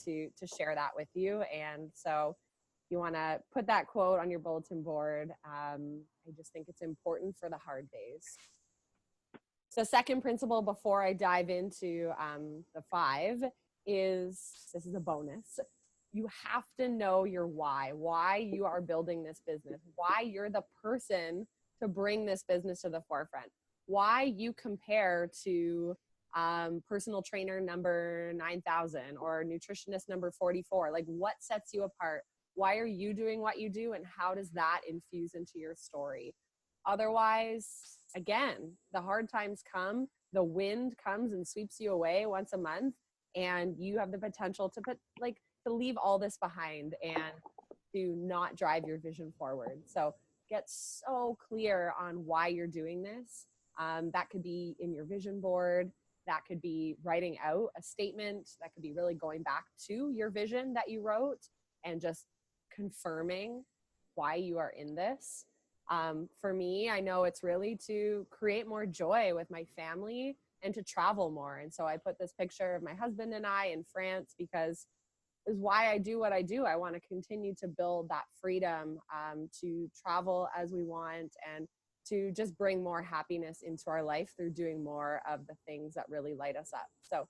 to share that with you. And so you want to put that quote on your bulletin board. I just think it's important for the hard days. So second principle before I dive into the 5 is, this is a bonus. You have to know your why you are building this business, why you're the person to bring this business to the forefront, why you compare to personal trainer number 9,000 or nutritionist number 44. Like, what sets you apart? Why are you doing what you do? And how does that infuse into your story? Otherwise, again, the hard times come, the wind comes and sweeps you away once a month, and you have the potential to to leave all this behind and to not drive your vision forward. So get so clear on why you're doing this. That could be in your vision board. That could be writing out a statement. That could be really going back to your vision that you wrote and just confirming why you are in this. For me, I know it's really to create more joy with my family and to travel more. And so I put this picture of my husband and I in France because is why I do what I do. I want to continue to build that freedom to travel as we want and to just bring more happiness into our life through doing more of the things that really light us up. So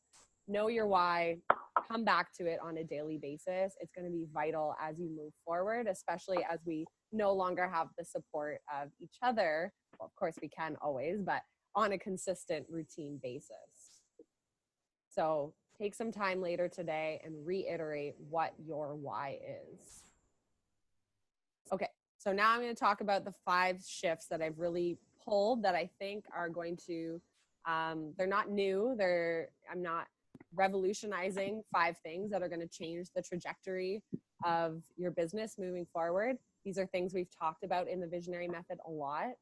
know your why, come back to it on a daily basis. It's going to be vital as you move forward, especially as we no longer have the support of each other. Well, of course we can always, but on a consistent routine basis. So take some time later today and reiterate what your why is. Okay, so now I'm going to talk about the 5 shifts that I've really pulled that I think are going to, they're not new. I'm not revolutionizing 5 things that are going to change the trajectory of your business moving forward. These are things we've talked about in the Visionary Method a lot,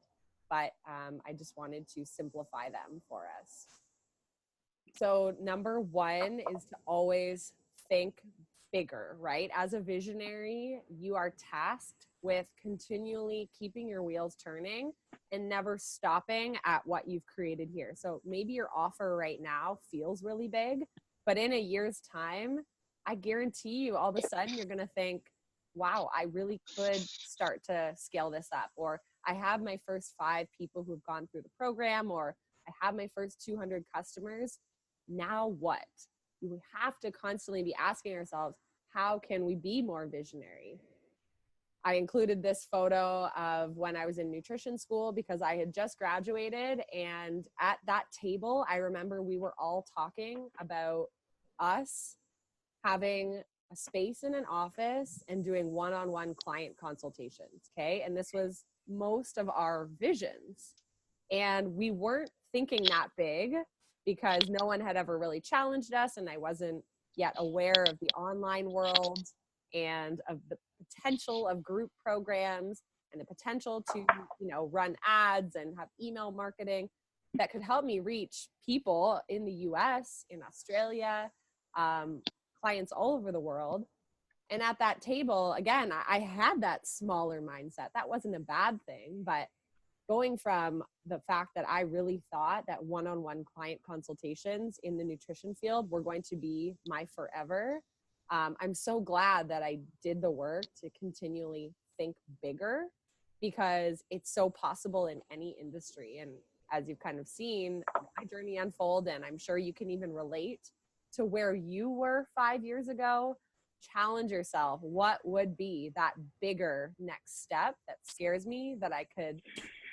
but I just wanted to simplify them for us. So number 1 is to always think bigger, right? As a visionary, you are tasked with continually keeping your wheels turning and never stopping at what you've created here. So maybe your offer right now feels really big, but in a year's time, I guarantee you all of a sudden you're going to think, wow, I really could start to scale this up. Or I have my first 5 people who've gone through the program, or I have my first 200 customers. Now what? We have to constantly be asking ourselves, how can we be more visionary? I included this photo of when I was in nutrition school because I had just graduated, and at that table, I remember we were all talking about us having a space in an office and doing one-on-one client consultations, okay? And this was most of our visions. And we weren't thinking that big because no one had ever really challenged us, and I wasn't yet aware of the online world and of the potential of group programs and the potential to, run ads and have email marketing that could help me reach people in the US, in Australia, clients all over the world. And at that table, again, I had that smaller mindset. That wasn't a bad thing, but going from the fact that I really thought that one-on-one client consultations in the nutrition field were going to be my forever, I'm so glad that I did the work to continually think bigger, because it's so possible in any industry. And as you've kind of seen my journey unfold, and I'm sure you can even relate to where you were 5 years ago, challenge yourself. What would be that bigger next step that scares me that I could,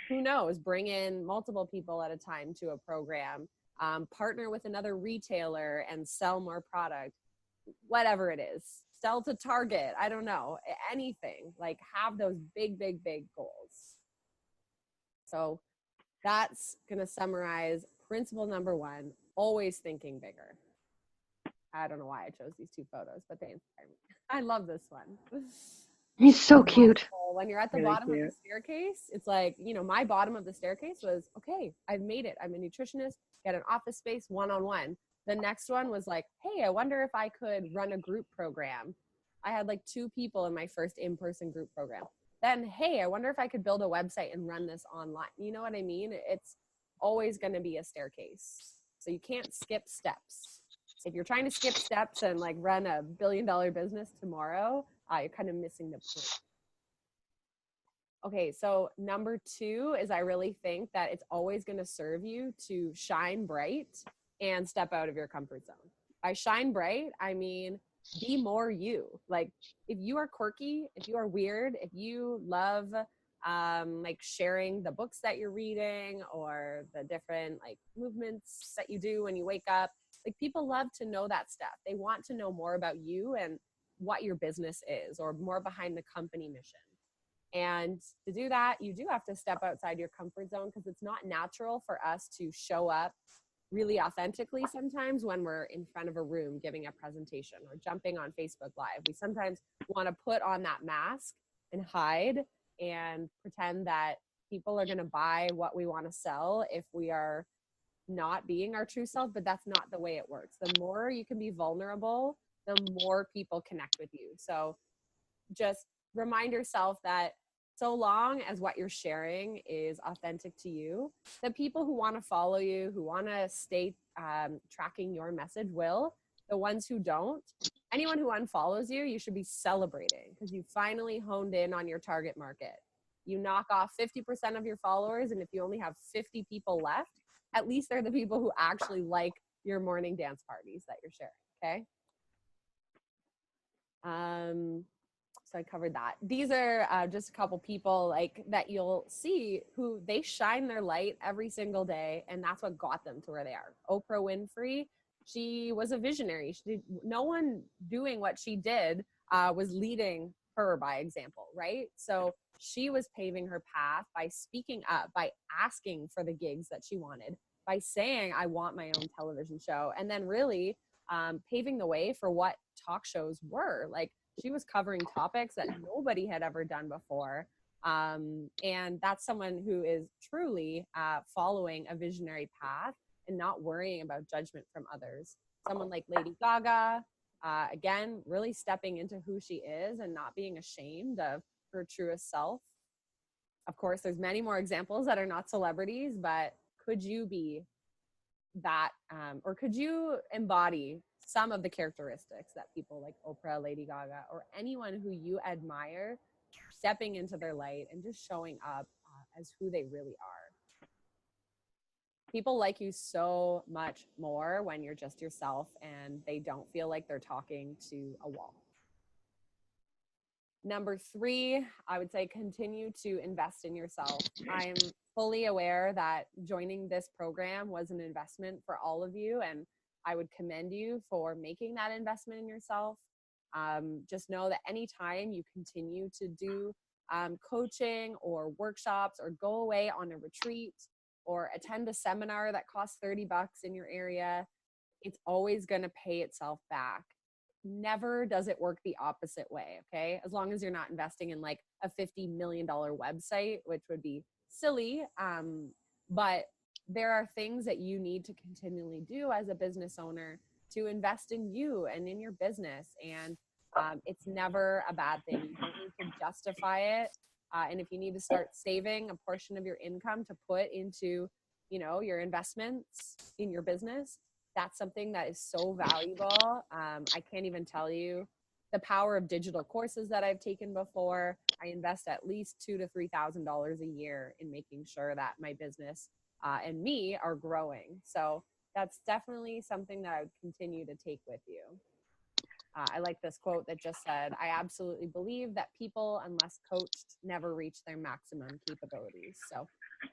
who knows, bring in multiple people at a time to a program, partner with another retailer and sell more product, whatever it is, sell to Target, I don't know, anything, like have those big, big, big goals. So that's going to summarize principle number 1, always thinking bigger. I don't know why I chose these 2 photos, but they inspire me. I love this one. He's so cute. When you're at the bottom of the staircase, it's like, my bottom of the staircase was, okay, I've made it. I'm a nutritionist, get an office space, one-on-one. The next one was like, hey, I wonder if I could run a group program. I had like 2 people in my first in-person group program. Then, hey, I wonder if I could build a website and run this online. You know what I mean? It's always going to be a staircase. So you can't skip steps. If you're trying to skip steps and like run a $1 billion business tomorrow, you're kind of missing the point. Okay, so number 2 is I really think that it's always going to serve you to shine bright and step out of your comfort zone. By shine bright, I mean be more you. Like if you are quirky, if you are weird, if you love like sharing the books that you're reading or the different like movements that you do when you wake up, like people love to know that stuff. They want to know more about you and what your business is or more behind the company mission. And to do that, you do have to step outside your comfort zone because it's not natural for us to show up really authentically sometimes when we're in front of a room giving a presentation or jumping on Facebook Live. We sometimes want to put on that mask and hide and pretend that people are going to buy what we want to sell if we are not being our true self, but that's not the way it works. The more you can be vulnerable, the more people connect with you. So just remind yourself that so long as what you're sharing is authentic to you, the people who want to follow you, who want to stay tracking your message will. The ones who don't, anyone who unfollows you, you should be celebrating because you finally honed in on your target market. You knock off 50% of your followers, and if you only have 50 people left, at least they're the people who actually like your morning dance parties that you're sharing, okay? So I covered that. These are just a couple people like that you'll see who they shine their light every single day, and that's what got them to where they are. Oprah Winfrey, she was a visionary. No one doing what she did was leading her by example, right? So she was paving her path by speaking up, by asking for the gigs that she wanted, by saying, I want my own television show, and then really paving the way for what talk shows were. Like, she was covering topics that nobody had ever done before. And that's someone who is truly following a visionary path and not worrying about judgment from others. Someone like Lady Gaga, again, really stepping into who she is and not being ashamed of her truest self. Of course, there's many more examples that are not celebrities, but could you be that, or could you embody some of the characteristics that people like Oprah, Lady Gaga, or anyone who you admire stepping into their light and just showing up as who they really are? People like you so much more when you're just yourself and they don't feel like they're talking to a wall. Number 3, I would say continue to invest in yourself. I'm fully aware that joining this program was an investment for all of you, and I would commend you for making that investment in yourself. Just know that anytime you continue to do coaching or workshops or go away on a retreat or attend a seminar that costs $30 in your area, it's always going to pay itself back. Never does it work the opposite way, okay? As long as you're not investing in like a $50 million website, which would be silly. But there are things that you need to continually do as a business owner to invest in you and in your business. And it's never a bad thing. You don't need to justify it. And if you need to start saving a portion of your income to put into, you know, your investments in your business, that's something that is so valuable. I can't even tell you the power of digital courses that I've taken before. I invest at least $2,000 to $3,000 a year in making sure that my business and me are growing. So that's definitely something that I would continue to take with you. I like this quote that just said, I absolutely believe that people, unless coached, never reach their maximum capabilities. So,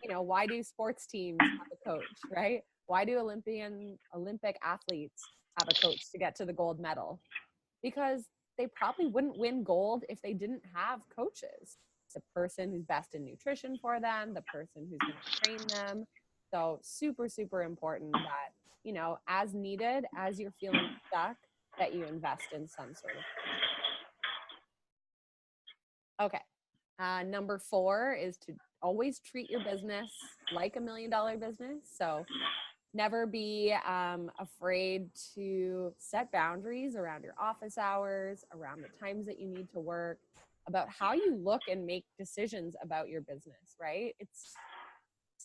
you know, why do sports teams have a coach, right? Why do Olympic athletes have a coach to get to the gold medal? Because they probably wouldn't win gold if they didn't have coaches. The person who's best in nutrition for them, the person who's going to train them. So super, super important that, you know, as needed, as you're feeling stuck, that you invest in some sort of. Okay. Number 4 is to always treat your business like $1 million business. So never be afraid to set boundaries around your office hours, around the times that you need to work, about how you look and make decisions about your business, right? It's,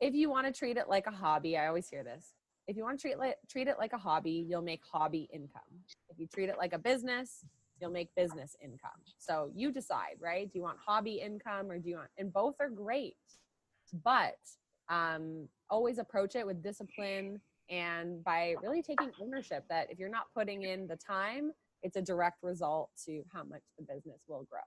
if you want to treat it like a hobby, I always hear this, if you want to treat it like a hobby, you'll make hobby income. If you treat it like a business, you'll make business income. So you decide, right? Do you want hobby income or do you want, and both are great, but always approach it with discipline and by really taking ownership that if you're not putting in the time, it's a direct result to how much the business will grow.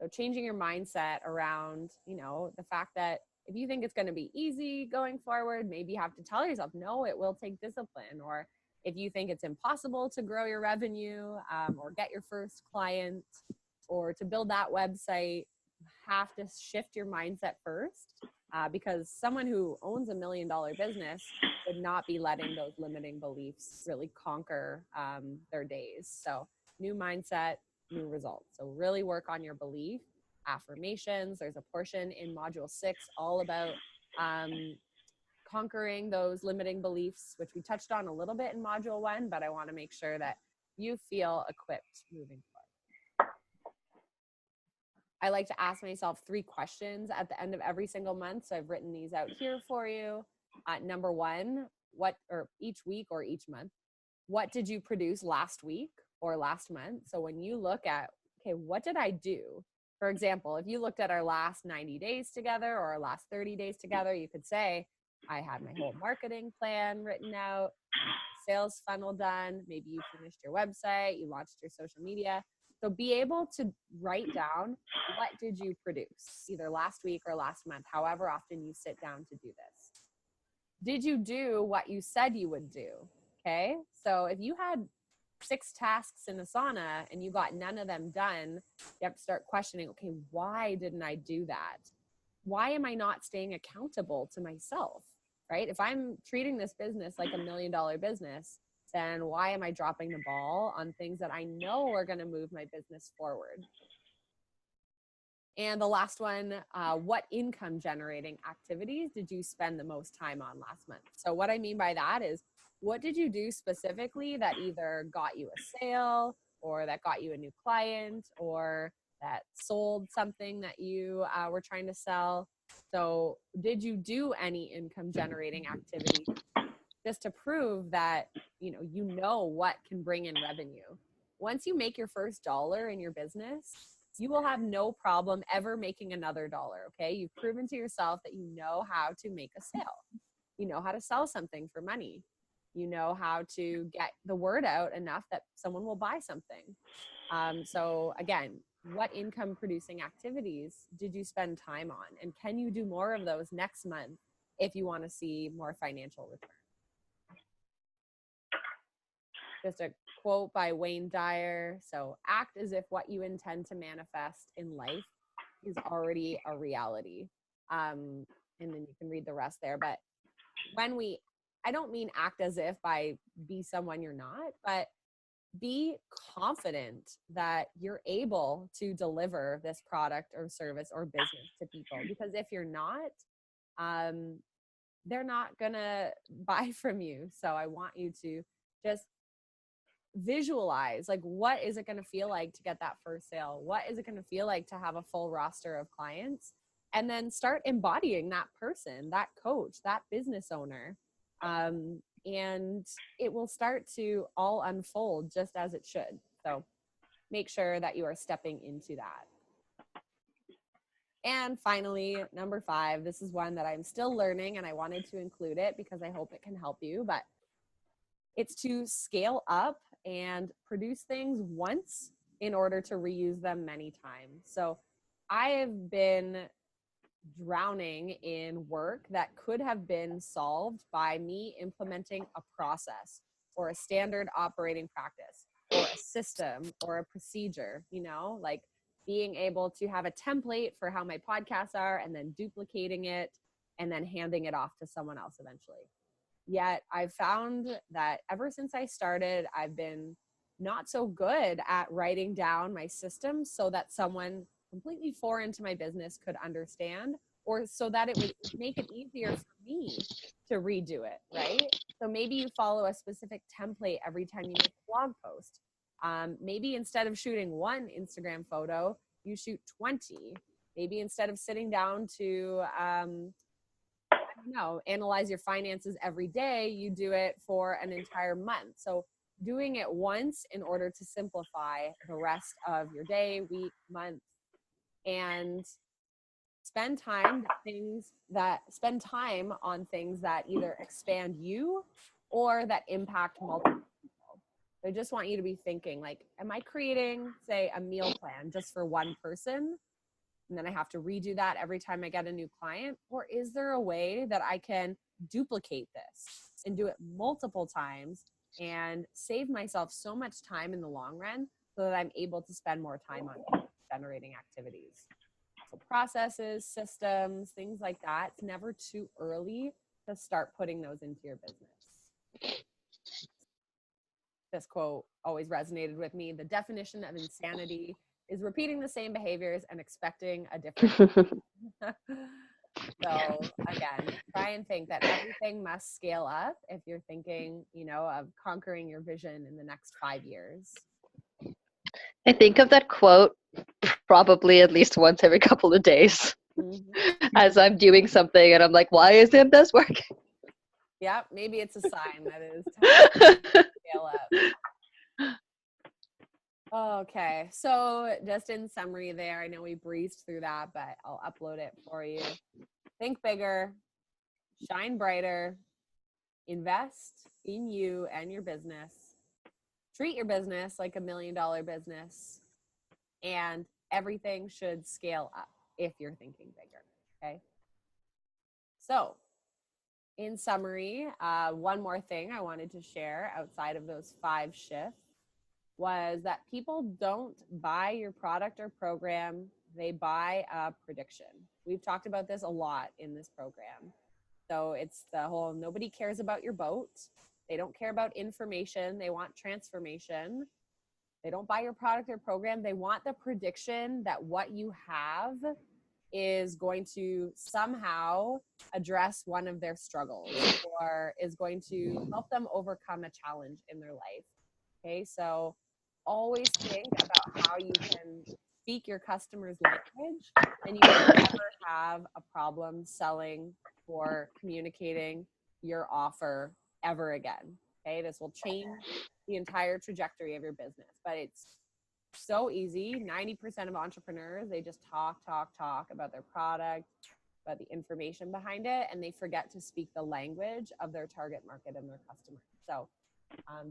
So changing your mindset around, the fact that if you think it's going to be easy going forward, maybe you have to tell yourself, no, it will take discipline. Or if you think it's impossible to grow your revenue or get your first client or to build that website, you have to shift your mindset first because someone who owns $1 million business would not be letting those limiting beliefs really conquer their days. So new mindset, new results. So really work on your belief. Affirmations. There's a portion in module 6 all about conquering those limiting beliefs, which we touched on a little bit in module 1, but I want to make sure that you feel equipped moving forward. I like to ask myself 3 questions at the end of every single month. So I've written these out here for you. Number 1, each week or each month, what did you produce last week or last month? So when you look at, okay, what did I do? For example, if you looked at our last 90 days together or our last 30 days together, you could say, I had my whole marketing plan written out, sales funnel done, maybe you finished your website, you launched your social media. So be able to write down what did you produce, either last week or last month, however often you sit down to do this. Did you do what you said you would do? Okay, so if you had 6 tasks in Asana and you got none of them done, you have to start questioning, okay, why didn't I do that? Why am I not staying accountable to myself, right? If I'm treating this business like $1 million business, then why am I dropping the ball on things that I know are going to move my business forward? And the last one, what income generating activities did you spend the most time on last month? So what I mean by that is, what did you do specifically that either got you a sale or that got you a new client or that sold something that you were trying to sell? So did you do any income generating activity just to prove that, you know what can bring in revenue? Once you make your first dollar in your business, you will have no problem ever making another dollar, okay? You've proven to yourself that you know how to make a sale. You know how to sell something for money. You know how to get the word out enough that someone will buy something. So again, what income producing activities did you spend time on? And can you do more of those next month if you want to see more financial return? Just a quote by Wayne Dyer. So act as if what you intend to manifest in life is already a reality. And then you can read the rest there. But I don't mean act as if by be someone you're not, but be confident that you're able to deliver this product or service or business to people. Because if you're not, they're not gonna buy from you. So I want you to just visualize, like, what is it going to feel like to get that first sale? What is it going to feel like to have a full roster of clients? And then start embodying that person, that coach, that business owner. And it will start to all unfold just as it should. So make sure that you are stepping into that. And finally, number 5, this is one that I'm still learning and I wanted to include it because I hope it can help you, but it's to scale up and produce things once in order to reuse them many times. So I have been drowning in work that could have been solved by me implementing a process or a standard operating practice or a system or a procedure, like being able to have a template for how my podcasts are and then duplicating it and then handing it off to someone else eventually. Yet I've found that ever since I started, I've been not so good at writing down my systems so that someone completely foreign to my business could understand, or so that it would make it easier for me to redo it, right? So maybe you follow a specific template every time you make a blog post. Maybe instead of shooting 1 Instagram photo, you shoot 20. Maybe instead of sitting down to No, analyze your finances every day. You do it for an entire month. So doing it once in order to simplify the rest of your day, week, month, and spend time on things that either expand you or that impact multiple people. I just want you to be thinking, like, am I creating, say, a meal plan just for one person, and then I have to redo that every time I get a new client? Or is there a way that I can duplicate this and do it multiple times and save myself so much time in the long run so that I'm able to spend more time on generating activities? So processes, systems, things like that. It's never too early to start putting those into your business. This quote always resonated with me. The definition of insanity is repeating the same behaviors and expecting a different So again, try and think that everything must scale up if you're thinking, of conquering your vision in the next 5 years. I think of that quote probably at least once every couple of days as I'm doing something and I'm like, why isn't this working? Yeah, maybe it's a sign that it is time to scale up. Okay, so just in summary there, I know we breezed through that, but I'll upload it for you. Think bigger, shine brighter, invest in you and your business, treat your business like $1 million business, and everything should scale up if you're thinking bigger, okay? So in summary, one more thing I wanted to share outside of those 5 shifts was that people don't buy your product or program, they buy a prediction. We've talked about this a lot in this program. So it's the whole nobody cares about your boat. They don't care about information. They want transformation. They don't buy your product or program. They want the prediction that what you have is going to somehow address one of their struggles or is going to help them overcome a challenge in their life. Okay, so always think about how you can speak your customer's language, and you will never have a problem selling or communicating your offer ever again. Okay, this will change the entire trajectory of your business, but it's so easy. 90% of entrepreneurs, they just talk about their product, about the information behind it, and they forget to speak the language of their target market and their customers. So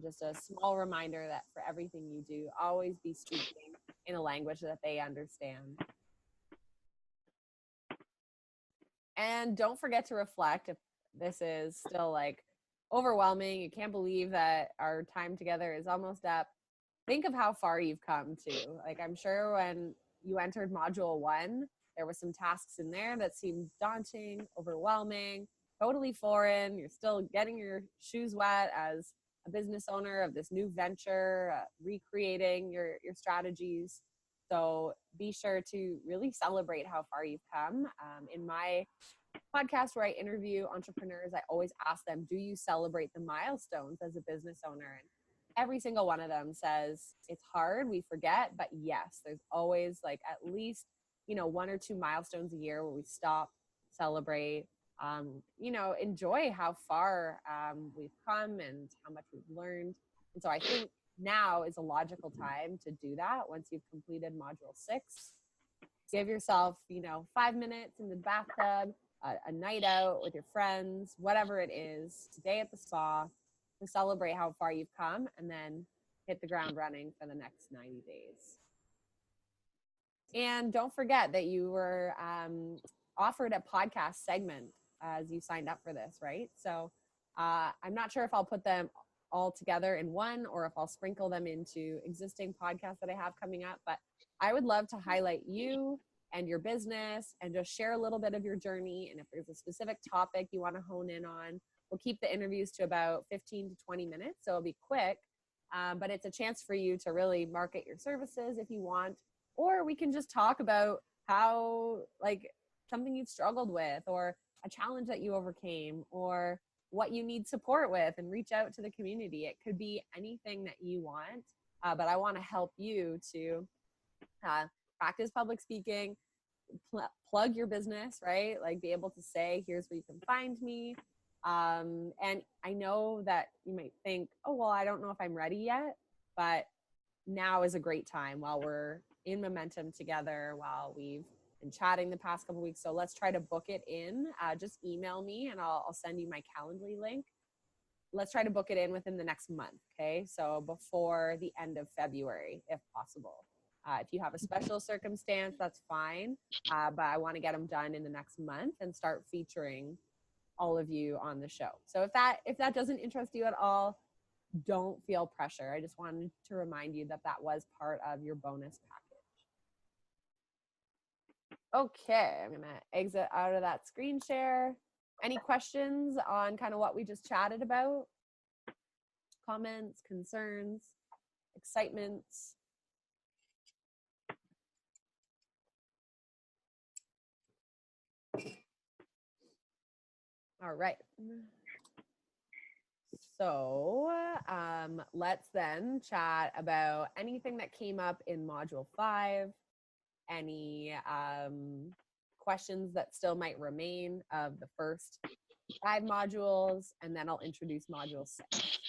just a small reminder that for everything you do, always be speaking in a language that they understand. And don't forget to reflect if this is still like overwhelming. You can't believe that our time together is almost up. Think of how far you've come too. Like, I'm sure when you entered module 1, there were some tasks in there that seemed daunting, overwhelming, totally foreign. You're still getting your shoes wet as a business owner of this new venture, recreating your strategies. So be sure to really celebrate how far you've come. In my podcast where I interview entrepreneurs, I always ask them, do you celebrate the milestones as a business owner? And every single one of them says it's hard, we forget, but yes, there's always like at least, 1 or 2 milestones a year where we stop, celebrate, enjoy how far we've come and how much we've learned. And so I think now is a logical time to do that. Once you've completed module 6, give yourself, 5 minutes in the bathtub, a night out with your friends, whatever it is, a day at the spa, to celebrate how far you've come, and then hit the ground running for the next 90 days. And don't forget that you were offered a podcast segment as you signed up for this, right? So I'm not sure if I'll put them all together in one or if I'll sprinkle them into existing podcasts that I have coming up, but I would love to highlight you and your business and just share a little bit of your journey. And if there's a specific topic you want to hone in on, we'll keep the interviews to about 15 to 20 minutes. So it'll be quick, but it's a chance for you to really market your services if you want, or we can just talk about how, like, something you've struggled with or a challenge that you overcame or what you need support with, and reach out to the community. It could be anything that you want, but I want to help you to practice public speaking, plug your business, right? Like be able to say, here's where you can find me. And I know that you might think, oh, well, I don't know if I'm ready yet, but now is a great time while we're in momentum together, while we've been chatting the past couple weeks. So let's try to book it in. Just email me and I'll send you my Calendly link. Let's try to book it in within the next month. Okay. So before the end of February, if possible. If you have a special circumstance, that's fine. But I want to get them done in the next month and start featuring all of you on the show. So if that doesn't interest you at all, don't feel pressure. I just wanted to remind you that that was part of your bonus package. Okay, I'm gonna exit out of that screen share. Any questions on kind of what we just chatted about? Comments, concerns, excitements? All right. So let's then chat about anything that came up in Module 5, any questions that still might remain of the first 5 modules, and then I'll introduce Module 6.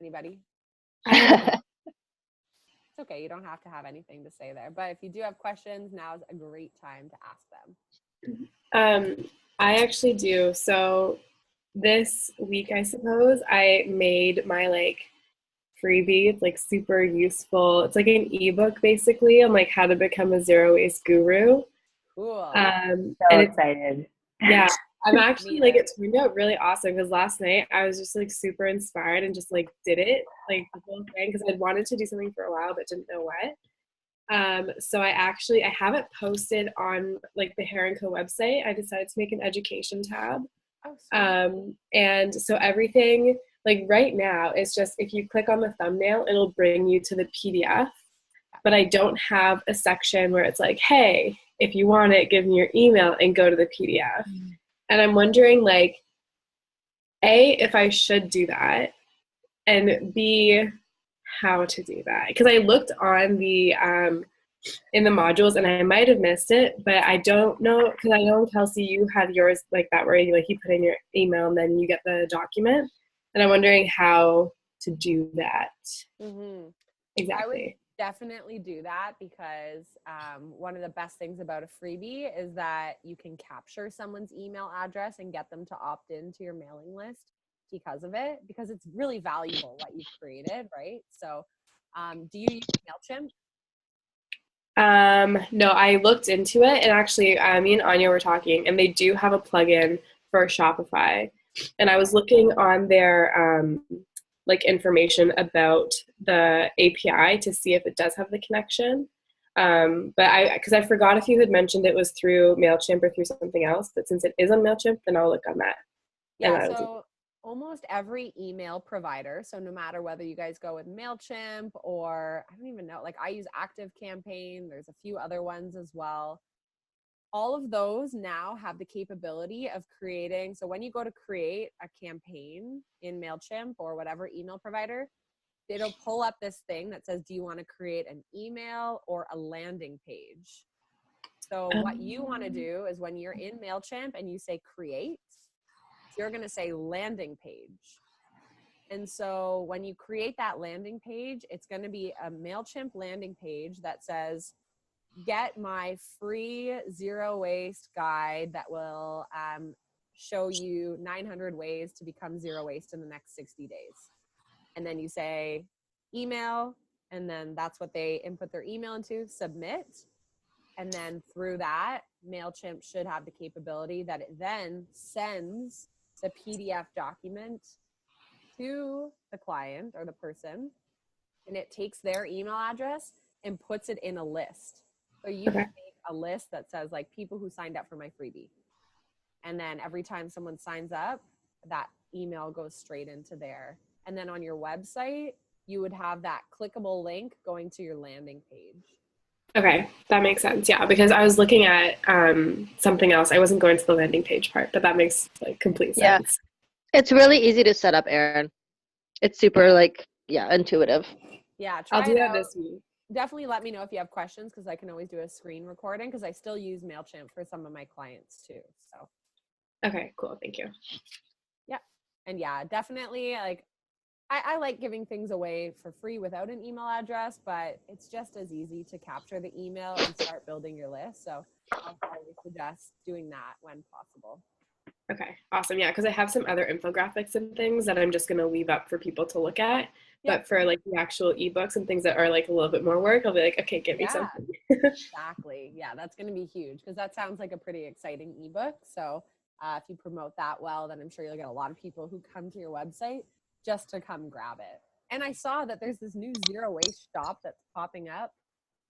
Anybody? It's okay. You don't have to have anything to say there. But if you do have questions, now's a great time to ask them. I actually do. So this week, I suppose, I made my freebie. It's like super useful. It's like an ebook basically on like how to become a zero waste guru. Cool. So excited. Yeah. I'm actually it turned out really awesome because last night I was just like super inspired and just like did it like the whole thing because I'd wanted to do something for a while but didn't know what. So I have it posted on like the Hair & Co website. I decided to make an education tab. And so everything like right now it's just if you click on the thumbnail, it'll bring you to the PDF. But I don't have a section where it's like, hey, if you want it, give me your email and go to the PDF. And I'm wondering like, A, if I should do that, and B, how to do that. Because I looked on the in the modules and I might have missed it, but I don't know because I know Kelsey, you have yours like that where you put in your email and then you get the document. And I'm wondering how to do that. Mm-hmm. Exactly. I would definitely do that because one of the best things about a freebie is that you can capture someone's email address and get them to opt into your mailing list because of it, because it's really valuable what you've created, right? So do you use MailChimp? No, I looked into it and actually me and Anya were talking and they do have a plugin for Shopify. And I was looking on their information about the API to see if it does have the connection. But because I forgot if you had mentioned it was through MailChimp or through something else, but since it is on MailChimp, then I'll look on that. Yeah, so almost every email provider, so no matter whether you guys go with MailChimp or I don't even know, like I use ActiveCampaign, there's a few other ones as well. All of those now have the capability of creating. So when you go to create a campaign in MailChimp or whatever email provider, it'll pull up this thing that says, do you want to create an email or a landing page? So what you want to do is when you're in MailChimp and you say create, you're going to say landing page. And so when you create that landing page, it's going to be a MailChimp landing page that says, get my free zero waste guide that will show you 900 ways to become zero waste in the next 60 days. And then you say email, and then that's what they input their email into, submit. And then through that, MailChimp should have the capability that it then sends the PDF document to the client or the person, and it takes their email address and puts it in a list. So you can make a list that says like people who signed up for my freebie. And then every time someone signs up, that email goes straight into there. And then on your website, you would have that clickable link going to your landing page. Okay, that makes sense. Yeah, because I was looking at something else. I wasn't going to the landing page part, but that makes like complete sense. Yeah. It's really easy to set up, Erin. It's super intuitive. Yeah, try I'll do it that out. this week. Definitely let me know if you have questions, because I can always do a screen recording, because I still use MailChimp for some of my clients too. So Okay, cool. Thank you. yeah. And yeah, definitely like I like giving things away for free without an email address, but it's just as easy to capture the email and start building your list. So I always suggest doing that when possible. Okay, awesome. Yeah, because I have some other infographics and things that I'm just going to leave up for people to look at. Yep. But for like the actual ebooks and things that are like a little bit more work, I'll be like, okay, give me something. Exactly. Yeah, that's going to be huge, because that sounds like a pretty exciting ebook. So if you promote that well, then I'm sure you'll get a lot of people who come to your website just to come grab it. And I saw that there's this new zero waste shop that's popping up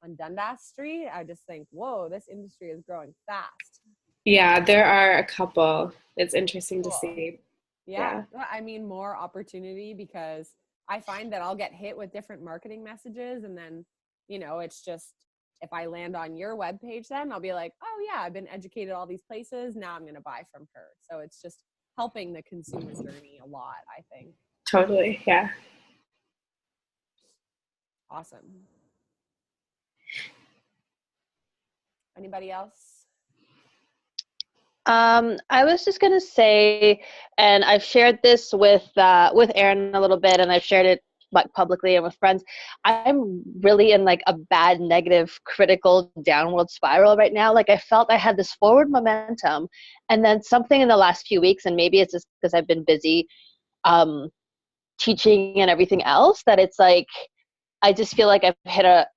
on Dundas Street. I just think, whoa, this industry is growing fast. Yeah, there are a couple. It's interesting to Cool. see. Yeah. I mean, more opportunity, because I find that I'll get hit with different marketing messages, and then, it's just, if I land on your webpage, then I'll be like, oh yeah, I've been educated all these places. Now I'm going to buy from her. So it's just helping the consumer journey a lot, I think. Totally. Yeah. Awesome. Anybody else? I was just gonna say, and I've shared this with Erin a little bit, and I've shared it like publicly and with friends. I'm really in like a bad, negative, critical downward spiral right now. Like I felt I had this forward momentum, and then something in the last few weeks, and maybe it's just because I've been busy teaching and everything else, that it's like I just feel like I've hit a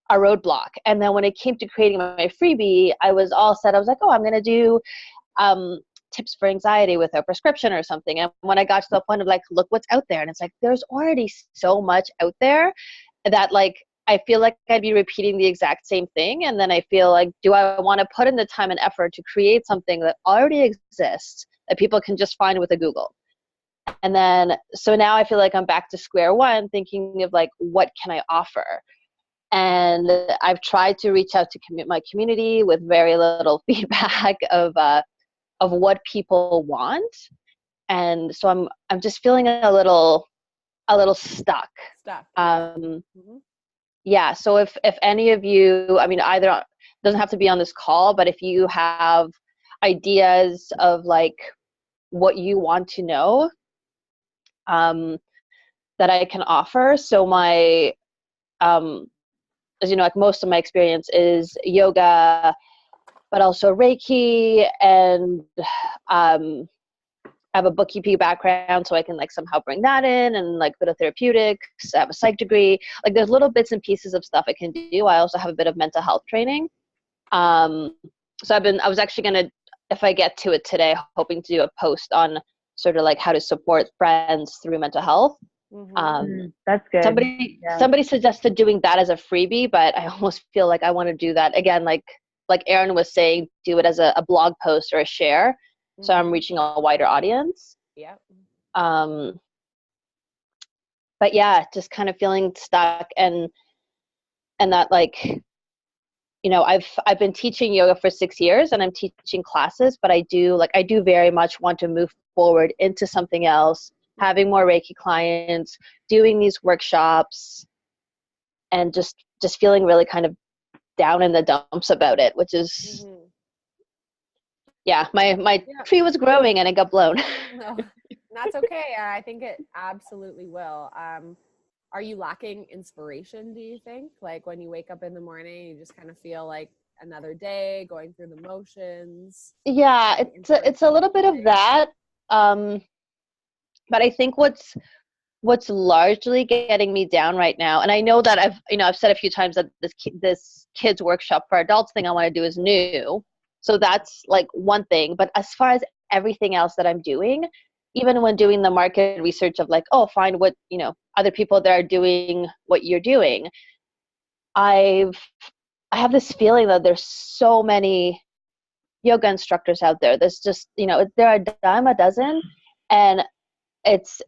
roadblock. And then when it came to creating my freebie, I was all set. I was like, oh, I'm gonna do tips for anxiety with a prescription or something. And when I got to the point of like, look what's out there, and it's like, there's already so much out there that like, I feel like I'd be repeating the exact same thing. And then I feel like, do I want to put in the time and effort to create something that already exists that people can just find with a Google? And then, so now I feel like I'm back to square one, thinking of like, what can I offer? And I've tried to reach out to my community with very little feedback of what people want, and so I'm just feeling a little stuck. Yeah. So if any of you, I mean, either doesn't have to be on this call, but if you have ideas of like what you want to know, that I can offer. So my as you know, like most of my experience is yoga, but also Reiki, and I have a bookkeeping background, so I can like somehow bring that in, and like a bit of therapeutics. I have a psych degree. Like there's little bits and pieces of stuff I can do. I also have a bit of mental health training. So I was actually gonna, if I get to it today, hoping to do a post on sort of like how to support friends through mental health. That's good. Somebody suggested doing that as a freebie, but I almost feel like I want to do that again, like Erin was saying, do it as a blog post or a share. So I'm reaching a wider audience. Yeah. But yeah, just kind of feeling stuck, and that like, I've been teaching yoga for 6 years, and I'm teaching classes, but I do very much want to move forward into something else, having more Reiki clients, doing these workshops, and just feeling really kind of down in the dumps about it, which is my tree was growing and it got blown. No, that's okay. I think it absolutely will. Are you lacking inspiration, do you think? Like when you wake up in the morning, you just kind of feel like another day going through the motions? Yeah, it's a little bit of that. But I think what's largely getting me down right now, and I know that I've said a few times that this kids workshop for adults thing I want to do is new. So that's like one thing. But as far as everything else that I'm doing, even when doing the market research of like, oh, find what, other people that are doing what you're doing, I have this feeling that there's so many yoga instructors out there. There's just, there are a dime a dozen, and it's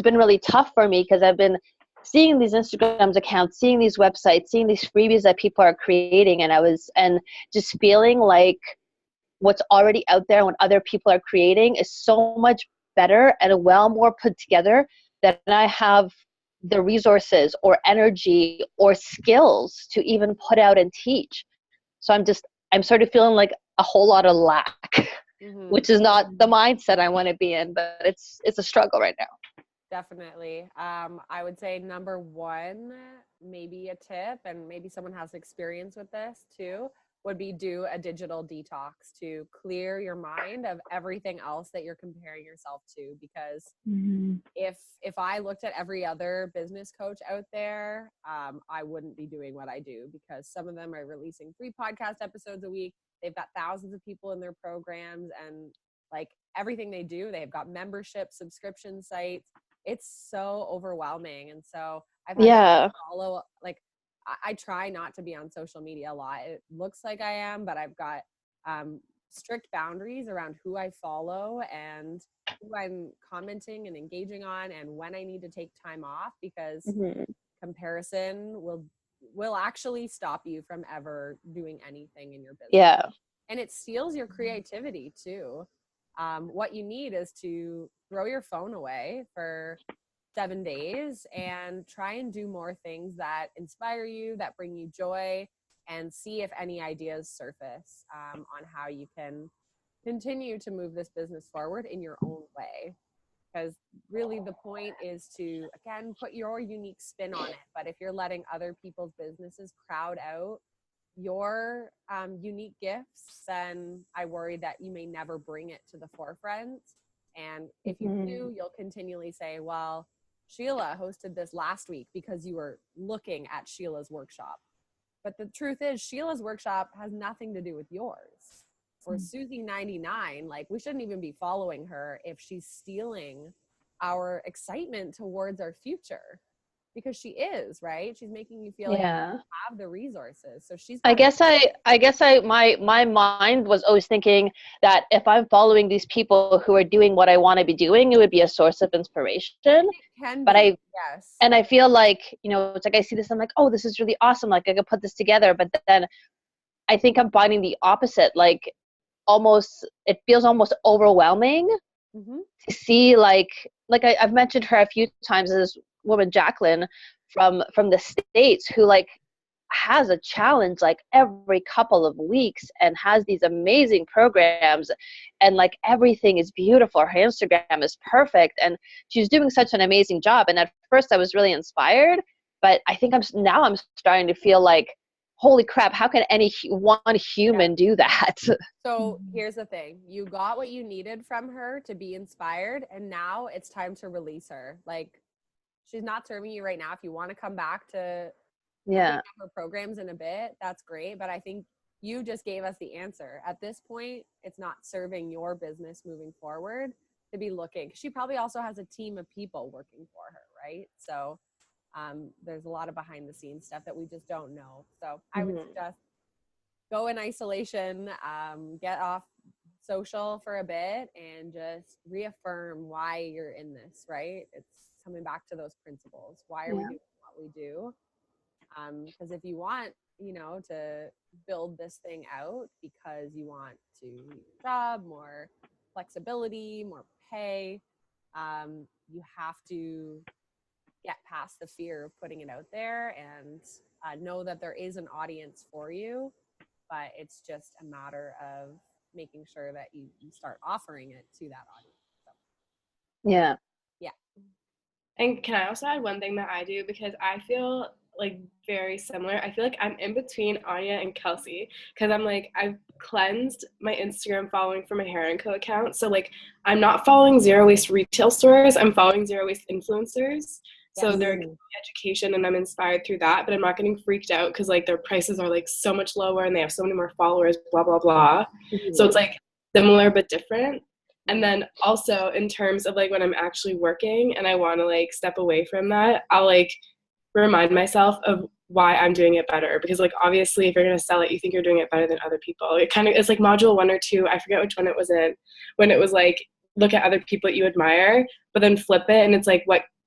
been really tough for me because I've been seeing these Instagram accounts, seeing these websites, seeing these freebies that people are creating, and just feeling like what's already out there and what other people are creating is so much better and well more put together than I have the resources or energy or skills to even put out and teach. So I'm sort of feeling like a whole lot of lack, which is not the mindset I want to be in, but it's a struggle right now. Definitely. I would say number one, maybe a tip, and maybe someone has experience with this too, would be do a digital detox to clear your mind of everything else that you're comparing yourself to. Because if I looked at every other business coach out there, I wouldn't be doing what I do, because some of them are releasing 3 podcast episodes a week. They've got thousands of people in their programs, and like everything they do, they've got membership, subscription sites. It's so overwhelming. And so I've had to follow, like, I try not to be on social media a lot. It looks like I am, but I've got strict boundaries around who I follow and who I'm commenting and engaging on, and when I need to take time off, because comparison will actually stop you from ever doing anything in your business. Yeah. And it steals your creativity too. What you need is to throw your phone away for 7 days and try and do more things that inspire you, that bring you joy, and see if any ideas surface on how you can continue to move this business forward in your own way. Because really the point is to, again, put your unique spin on it. But if you're letting other people's businesses crowd out your unique gifts, then I worry that you may never bring it to the forefront. And if you do, you'll continually say, well, Sheila hosted this last week because you were looking at Sheila's workshop. But the truth is, Sheila's workshop has nothing to do with yours. Or Susie 99, like, we shouldn't even be following her if she's stealing our excitement towards our future. Because she is, right? She's making you feel like you have the resources. So she's. I guess my mind was always thinking that if I'm following these people who are doing what I want to be doing, it would be a source of inspiration. It can be, yes. And I feel like, it's like I see this, I'm like, oh, this is really awesome. Like I could put this together. But then I think I'm finding the opposite. Like it feels almost overwhelming to see I've mentioned her a few times, this woman Jacqueline from the States, who like has a challenge like every couple of weeks and has these amazing programs, and like everything is beautiful. Her Instagram is perfect and she's doing such an amazing job. And at first I was really inspired, but I think I'm starting to feel like, holy crap, how can one human do that? So here's the thing. You got what you needed from her to be inspired, and now it's time to release her. Like, she's not serving you right now. If you want to come back to her programs in a bit, that's great. But I think you just gave us the answer. At this point, it's not serving your business moving forward to be looking. She probably also has a team of people working for her, right? So there's a lot of behind the scenes stuff that we just don't know. So I would suggest go in isolation, get off social for a bit, and just reaffirm why you're in this, right? It's coming back to those principles. Why are we doing what we do? Because if you want, to build this thing out because you want to leave your job, more flexibility, more pay, you have to get past the fear of putting it out there and know that there is an audience for you, but it's just a matter of making sure that you start offering it to that audience. So. Yeah. And can I also add one thing that I do, because I feel like very similar. I feel like I'm in between Anya and Kelsey, because I'm like, I've cleansed my Instagram following for my Hair & Co account. So like, I'm not following zero waste retail stores. I'm following zero waste influencers. So they're getting education and I'm inspired through that, but I'm not getting freaked out because like their prices are like so much lower and they have so many more followers, blah, blah, blah. So it's like similar but different. And then also in terms of like when I'm actually working and I want to like step away from that, I'll like remind myself of why I'm doing it better. Because like obviously if you're going to sell it, you think you're doing it better than other people. It's like module 1 or 2, I forget which one it was in, when it was like, look at other people that you admire, but then flip it. And it's like,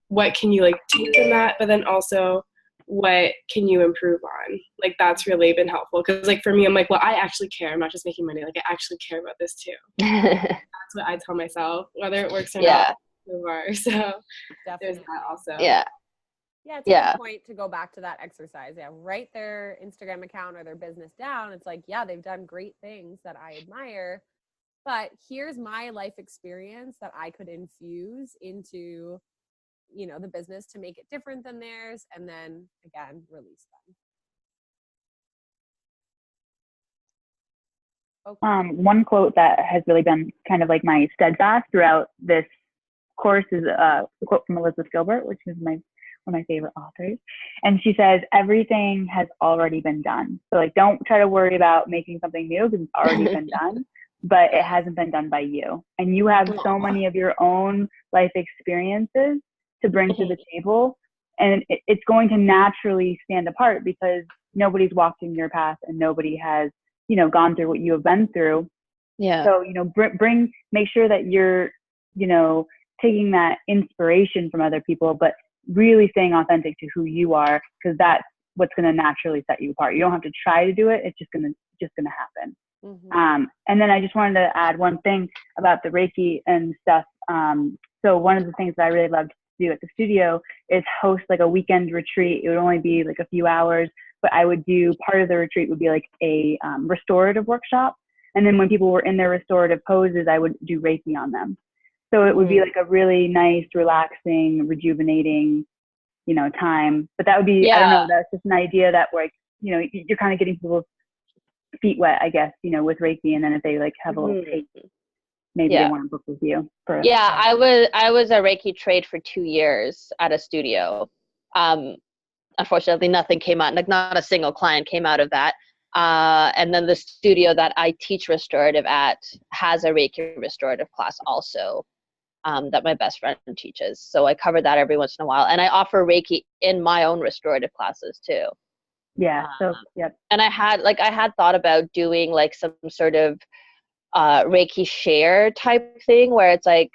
what can you like take from that? But then also what can you improve on? Like that's really been helpful. Cause like for me, I'm like, well, I actually care. I'm not just making money. Like I actually care about this too. That's what I tell myself, whether it works or not. So far. So definitely. there's that also. Yeah. Yeah, it's a Yeah. good point to go back to that exercise. Yeah, write their Instagram account or their business down. It's like, yeah, they've done great things that I admire, but here's my life experience that I could infuse into, you know, the business to make it different than theirs, and then again, release them. Okay. One quote that has really been kind of like my steadfast throughout this course is a quote from Elizabeth Gilbert, which is one of my favorite authors. And she says, everything has already been done. So like, don't try to worry about making something new because it's already been done, but it hasn't been done by you. And you have so many of your own life experiences to bring to the table. And it's going to naturally stand apart because nobody's walked in your path and nobody has, you know, gone through what you have been through. Yeah. So, you know, make sure that you're, you know, taking that inspiration from other people, but really staying authentic to who you are, because that's what's going to naturally set you apart. You don't have to try to do it. It's just going to happen. Mm-hmm. And then I just wanted to add one thing about the Reiki and stuff. So one of the things that I really loved to do at the studio is host like a weekend retreat. It would only be like a few hours, but I would do part of the retreat would be like a restorative workshop. And then when people were in their restorative poses, I would do Reiki on them. So it would be like a really nice, relaxing, rejuvenating, you know, time. But that would be, I don't know, that's just an idea that like, you know, you're kind of getting people's feet wet, I guess, you know, with Reiki. And then if they like have a little taste, maybe they want to book with you. I was a Reiki trade for 2 years at a studio. Unfortunately, nothing came out, like not a single client came out of that. And then the studio that I teach restorative at has a Reiki restorative class also. That my best friend teaches. So I cover that every once in a while. And I offer Reiki in my own restorative classes too. Yeah. So, yep. And I had thought about doing like some sort of Reiki share type thing where it's like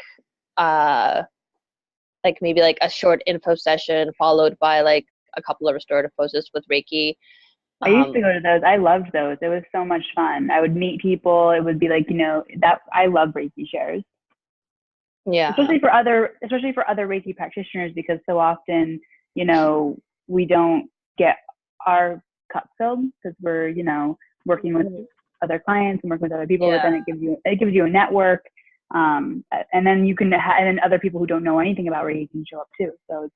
maybe like a short info session followed by like a couple of restorative poses with Reiki. I used to go to those. I loved those. It was so much fun. I would meet people. It would be like, you know, that I love Reiki shares. Yeah. Especially for other Reiki practitioners, because so often, you know, we don't get our cup filled because we're, you know, working with other clients and working with other people. But then it gives you a network, and then you can and then other people who don't know anything about Reiki can show up too. So it's,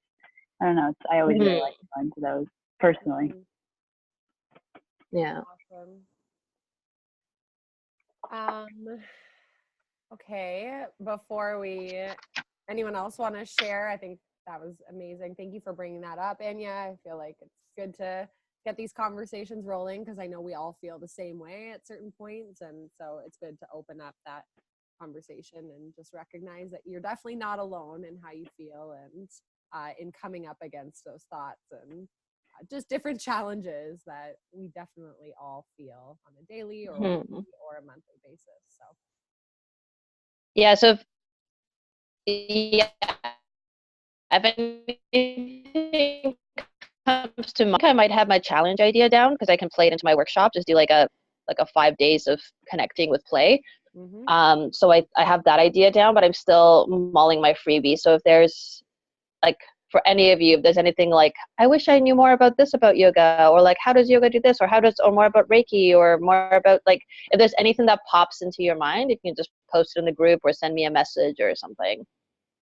I don't know. I always really like going to those personally. Yeah. Awesome. Okay, before anyone else want to share? I think that was amazing. Thank you for bringing that up, Anya. I feel like it's good to get these conversations rolling because I know we all feel the same way at certain points. And so it's good to open up that conversation and just recognize that you're definitely not alone in how you feel and in coming up against those thoughts and just different challenges that we definitely all feel on a daily or weekly or a monthly basis. So. Yeah, so if anything comes to mind, I might have my challenge idea down because I can play it into my workshop, just do like a 5 days of connecting with play. So I have that idea down, but I'm still mulling my freebie. So if there's like, for any of you, if there's anything like, I wish I knew more about this about yoga, or like, how does yoga do this, or or more about Reiki, or more about like, if there's anything that pops into your mind, if you can just post it in the group or send me a message or something.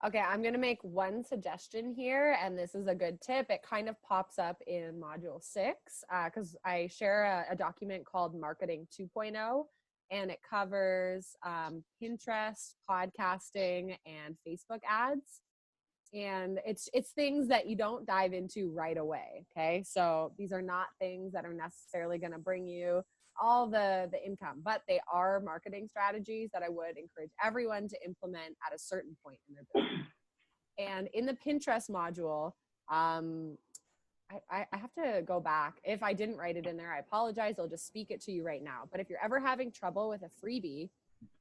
Okay, I'm going to make one suggestion here, and this is a good tip. It kind of pops up in Module 6 because I share a document called Marketing 2.0, and it covers Pinterest, podcasting, and Facebook ads. And it's things that you don't dive into right away, okay? So these are not things that are necessarily going to bring you all the income, but they are marketing strategies that I would encourage everyone to implement at a certain point in their business. And in the Pinterest module, I have to go back. If I didn't write it in there, I apologize. I'll just speak it to you right now. But if you're ever having trouble with a freebie,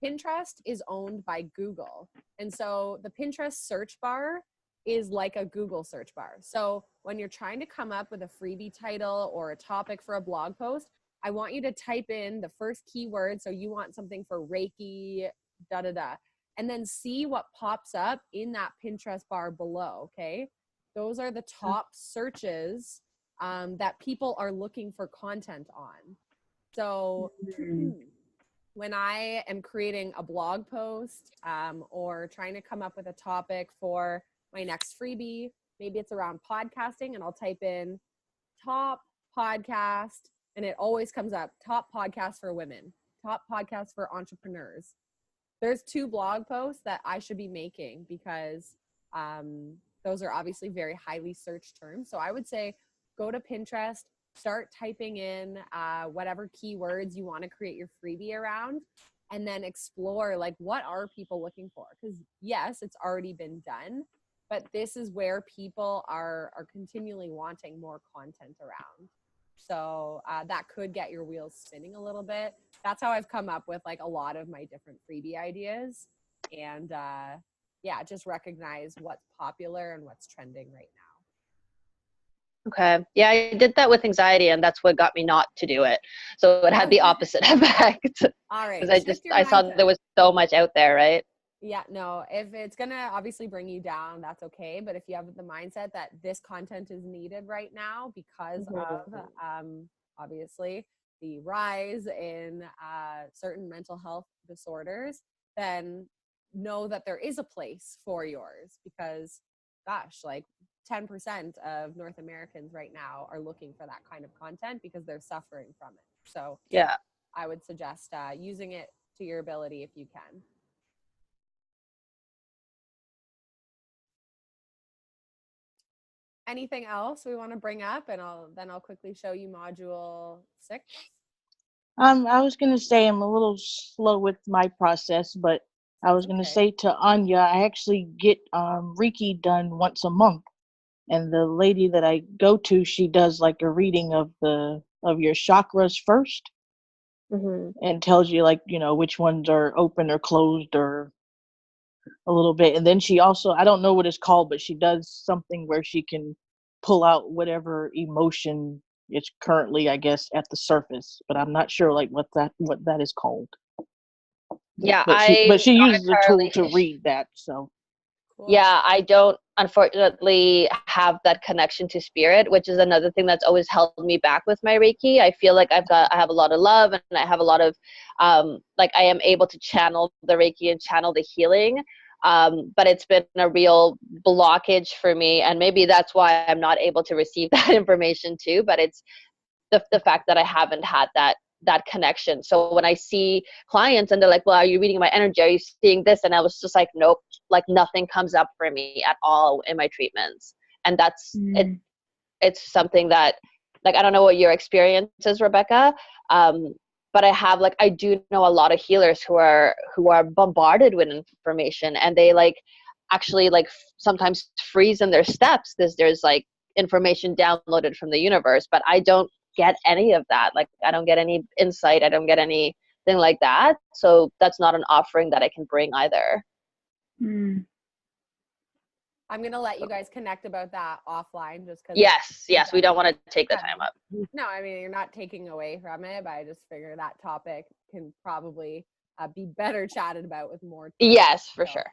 Pinterest is owned by Google. And so the Pinterest search bar is like a Google search bar. So when you're trying to come up with a freebie title or a topic for a blog post, I want you to type in the first keyword. So you want something for Reiki, and then see what pops up in that Pinterest bar below, okay? those are the top searches that people are looking for content on. So when I am creating a blog post or trying to come up with a topic for my next freebie, maybe it's around podcasting, and I'll type in top podcast, and it always comes up, top podcast for women, top podcast for entrepreneurs. There's 2 blog posts that I should be making because those are obviously very highly searched terms. So I would say go to Pinterest, start typing in whatever keywords you want to create your freebie around, and then explore like what are people looking for? Because yes, it's already been done, but this is where people are continually wanting more content around. So that could get your wheels spinning a little bit. That's how I've come up with like a lot of my different freebie ideas. And yeah, just recognize what's popular and what's trending right now. Okay. Yeah, I did that with anxiety, and that's what got me not to do it. So it had the opposite effect. All right. Because I saw that there was so much out there, right? Yeah, no, if it's going to obviously bring you down, that's okay. But if you have the mindset that this content is needed right now because of obviously the rise in certain mental health disorders, then know that there is a place for yours because, gosh, like 10% of North Americans right now are looking for that kind of content because they're suffering from it. So yeah, I would suggest using it to your ability if you can. Anything else we want to bring up, and I'll quickly show you module 6. I was gonna say I'm a little slow with my process, but I was gonna say to Anya, I actually get Reiki done once a month, and the lady that I go to, she does like a reading of your chakras first, and tells you like which ones are open or closed or a little bit, and then she also, I don't know what it's called, but she does something where she can pull out whatever emotion is currently, I guess, at the surface, but I'm not sure like what that is called. Yeah, but she uses a tool to read that. So Cool. Yeah, I don't unfortunately have that connection to spirit, which is another thing that's always held me back with my Reiki. I feel like I have a lot of love, and I have a lot of like I am able to channel the Reiki and channel the healing. But it's been a real blockage for me, and maybe that's why I'm not able to receive that information too. But it's the fact that I haven't had that connection. So when I see clients and they're like, well, are you reading my energy? Are you seeing this? And I was just like, nope, like nothing comes up for me at all in my treatments. And that's it. It's something that, like, I don't know what your experience is, Rebecca. But I do know a lot of healers who are bombarded with information, and they like actually like sometimes freeze in their steps because there's like information downloaded from the universe, but I don't get any of that. Like I don't get any insight. I don't get anything like that. So that's not an offering that I can bring either. I'm going to let you guys connect about that offline just because. Yes. We don't want to take the time up. No, I mean, you're not taking away from it, but I just figure that topic can probably be better chatted about with more time. Yes, for sure.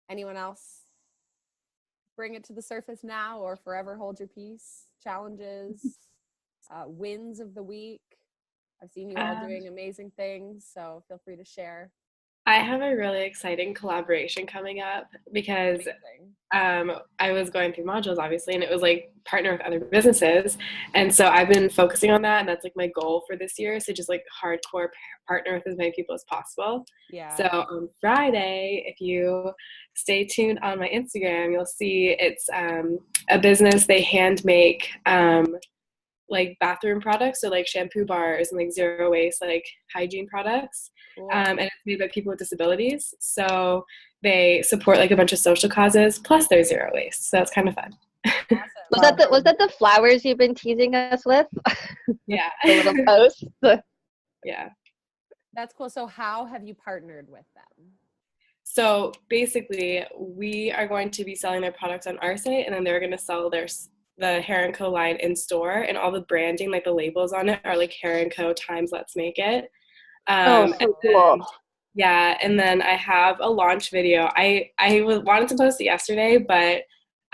Anyone else? Bring it to the surface now or forever hold your peace. Challenges, wins of the week. I've seen you all doing amazing things, so feel free to share. I have a really exciting collaboration coming up because I was going through modules, obviously, and it was like partner with other businesses. And so I've been focusing on that, and that's like my goal for this year. So just like hardcore partner with as many people as possible. Yeah. So on Friday, if you stay tuned on my Instagram, you'll see it's a business. They hand make like bathroom products, so like shampoo bars and like zero waste like hygiene products. Cool. And it's made by people with disabilities, so they support like a bunch of social causes, plus they're zero waste, so that's kind of fun. Awesome. Was that the flowers you've been teasing us with? Yeah. The little posts. Yeah, that's cool. So how have you partnered with them? so basically we are going to be selling their products on our site, and then they're going to sell the Hair & Co line in store, and all the branding, like the labels on it, are like Hair & Co times Let's Make It. So cool. Yeah, and then I have a launch video. Wanted to post it yesterday, but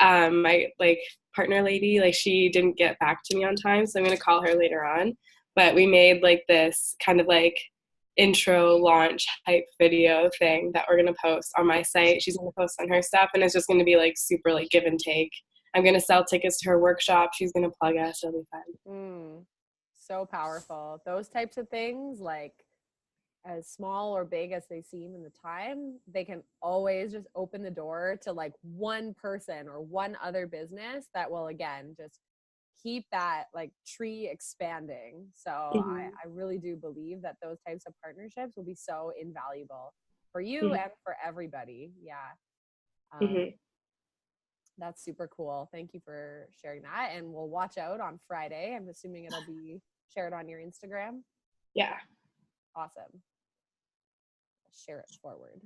my like partner lady, like she didn't get back to me on time, so I'm gonna call her later on. But we made like this kind of like intro launch hype video thing that we're gonna post on my site. She's gonna post on her stuff, and it's just gonna be like super like give and take. I'm gonna sell tickets to her workshop. She's gonna plug us. It'll be fun. So powerful. Those types of things, like as small or big as they seem in the time, they can always just open the door to like one person or one other business that will again just keep that like tree expanding. So I really do believe that those types of partnerships will be so invaluable for you and for everybody. Yeah. That's super cool. Thank you for sharing that. And we'll watch out on Friday. I'm assuming it'll be shared on your Instagram. Yeah. Awesome. Share it forward.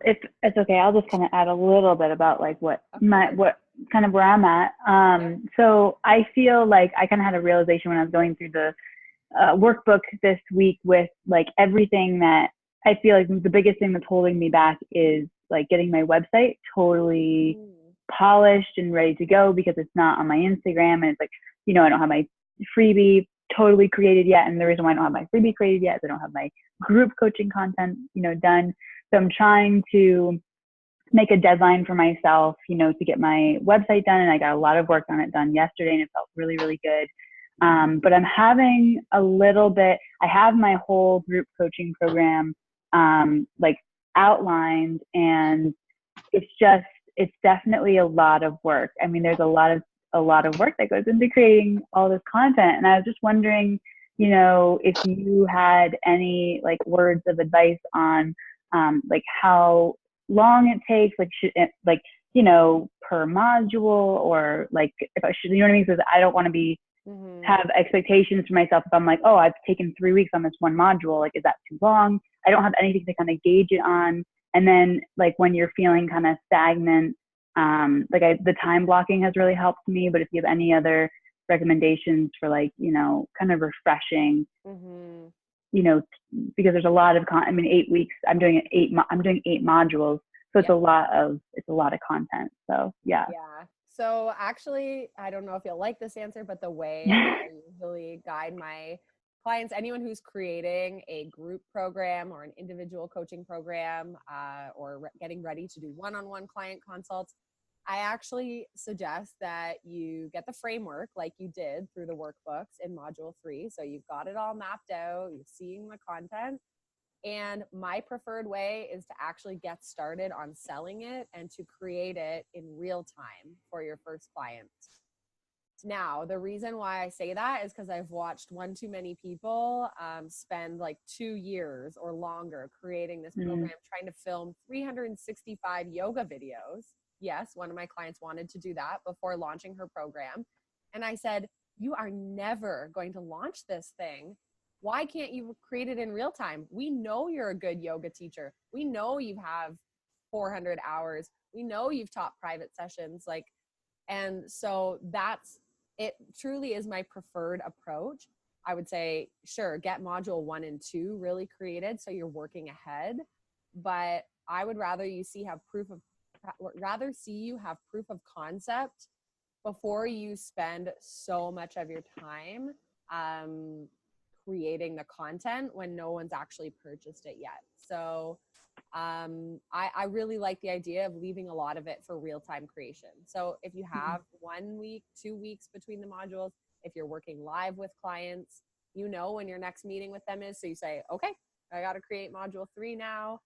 If it's okay, I'll just kind of add a little bit about like what kind of where I'm at. So I feel like I kind of had a realization when I was going through the workbook this week with like everything that I feel like the biggest thing that's holding me back is like getting my website totally polished and ready to go, because it's not on my Instagram, and it's like, I don't have my freebie totally created yet. And the reason why I don't have my freebie created yet is I don't have my group coaching content, done. So I'm trying to make a deadline for myself, to get my website done. And I got a lot of work on it done yesterday, and it felt really, really good. But I'm having a little bit, I have my whole group coaching program, like outlined, and it's definitely a lot of work. I mean, there's a lot of work that goes into creating all this content. And I was just wondering, if you had any like words of advice on, like how long it takes, like should it, like, per module, or like if I should, what I mean? Because I don't want to be have expectations for myself. If I'm like, oh, I've taken 3 weeks on this one module, like, is that too long? I don't have anything to kind of gauge it on. And then like when you're feeling kind of stagnant, the time blocking has really helped me. But if you have any other recommendations for like, kind of refreshing, because there's a lot of 8 weeks. I'm doing 8 modules. So it's a lot of content. So yeah. So actually, I don't know if you'll like this answer, but the way I usually guide my clients, anyone who's creating a group program or an individual coaching program, or getting ready to do one-on-one client consults, I actually suggest that you get the framework like you did through the workbooks in module 3. So you've got it all mapped out, you're seeing the content. And my preferred way is to actually get started on selling it and to create it in real time for your first client. Now, the reason why I say that is because I've watched one too many people spend like 2 years or longer creating this program, trying to film 365 yoga videos. Yes, one of my clients wanted to do that before launching her program. And I said, you are never going to launch this thing. Why can't you create it in real time? We know you're a good yoga teacher. We know you have 400 hours. We know you've taught private sessions. And so it truly is my preferred approach. I would say, sure, get module 1 and 2 really created so you're working ahead. But I would rather see you have proof of concept before you spend so much of your time creating the content when no one's actually purchased it yet. So I really like the idea of leaving a lot of it for real-time creation. So if you have 1 week, 2 weeks between the modules, if you're working live with clients, when your next meeting with them is. So you say, okay, I got to create module 3 now.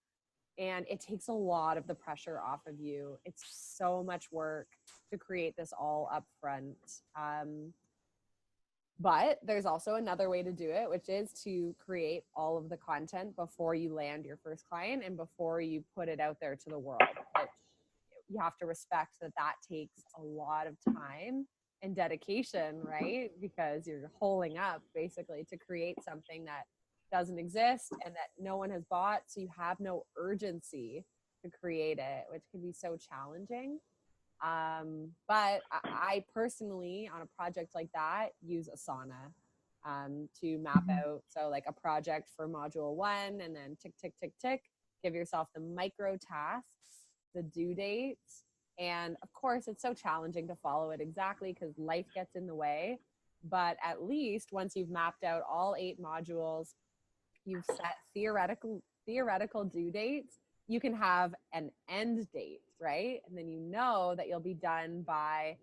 And it takes a lot of the pressure off of you. It's so much work to create this all up front. But there's also another way to do it, which is to create all of the content before you land your first client and before you put it out there to the world. Which you have to respect that takes a lot of time and dedication, right? Because you're holding up basically to create something that doesn't exist and that no one has bought. So you have no urgency to create it, which can be so challenging. But I personally, on a project like that, use Asana. to map out. So like a project for module 1, and then tick, tick, tick, tick. Give yourself the micro tasks, the due dates. And of course, it's so challenging to follow it exactly because life gets in the way. But at least once you've mapped out all 8 modules, you've set theoretical due dates, you can have an end date, right? And then you know that you'll be done by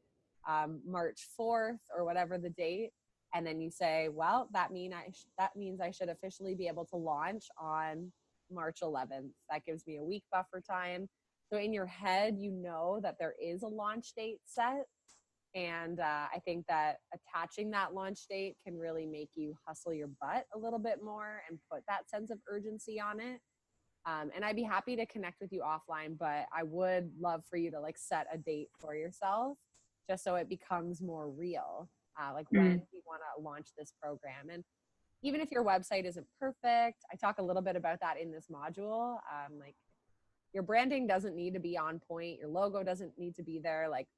March 4th or whatever the date. And then you say, well, that means I should officially be able to launch on March 11th. That gives me a week buffer time. So in your head, you know that there is a launch date set. And I think that attaching that launch date can really make you hustle your butt a little bit more and put that sense of urgency on it. And I'd be happy to connect with you offline, but I would love for you to like set a date for yourself just so it becomes more real. Like when you want to launch this program. And even if your website isn't perfect, I talk a little bit about that in this module. Like your branding doesn't need to be on point. Your logo doesn't need to be there. Like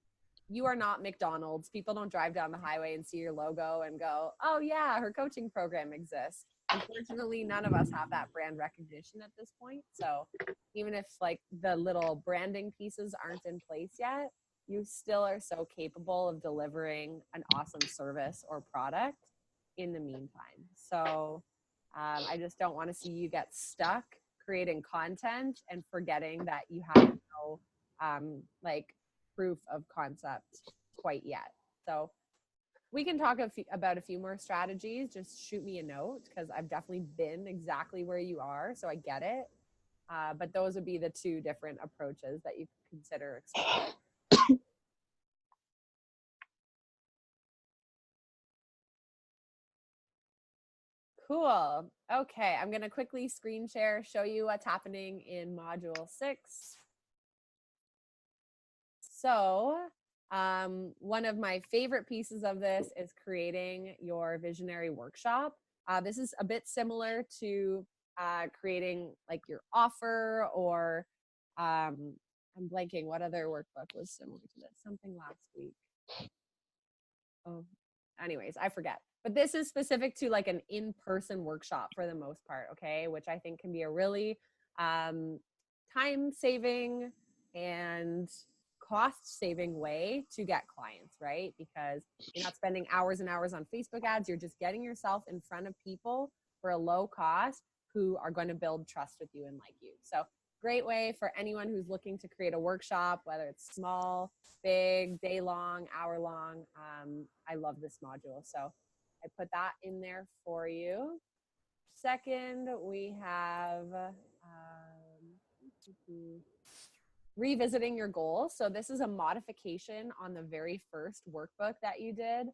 you are not McDonald's. People don't drive down the highway and see your logo and go, oh yeah, her coaching program exists. Unfortunately, none of us have that brand recognition at this point. So even if like the little branding pieces aren't in place yet, you still are so capable of delivering an awesome service or product in the meantime. So I just don't want to see you get stuck creating content and forgetting that you have no like proof of concept quite yet. So we can talk about a few more strategies. Just shoot me a note because I've definitely been exactly where you are, so I get it. But those would be the 2 different approaches that you could consider exploring. Cool. Okay, I'm going to quickly screen share, show you what's happening in module 6. So one of my favorite pieces of this is creating your visionary workshop. This is a bit similar to creating like your offer or I'm blanking what other workbook was similar to this, something last week. Oh, anyways, I forget. But this is specific to like an in-person workshop for the most part, okay? Which I think can be a really time-saving and cost-saving way to get clients, right? Because you're not spending hours and hours on Facebook ads. You're just getting yourself in front of people for a low cost who are going to build trust with you and like you. So great way for anyone who's looking to create a workshop, whether it's small, big, day long, hour long. I love this module. So I put that in there for you. Second, we have revisiting your goals. So this is a modification on the very first workbook that you did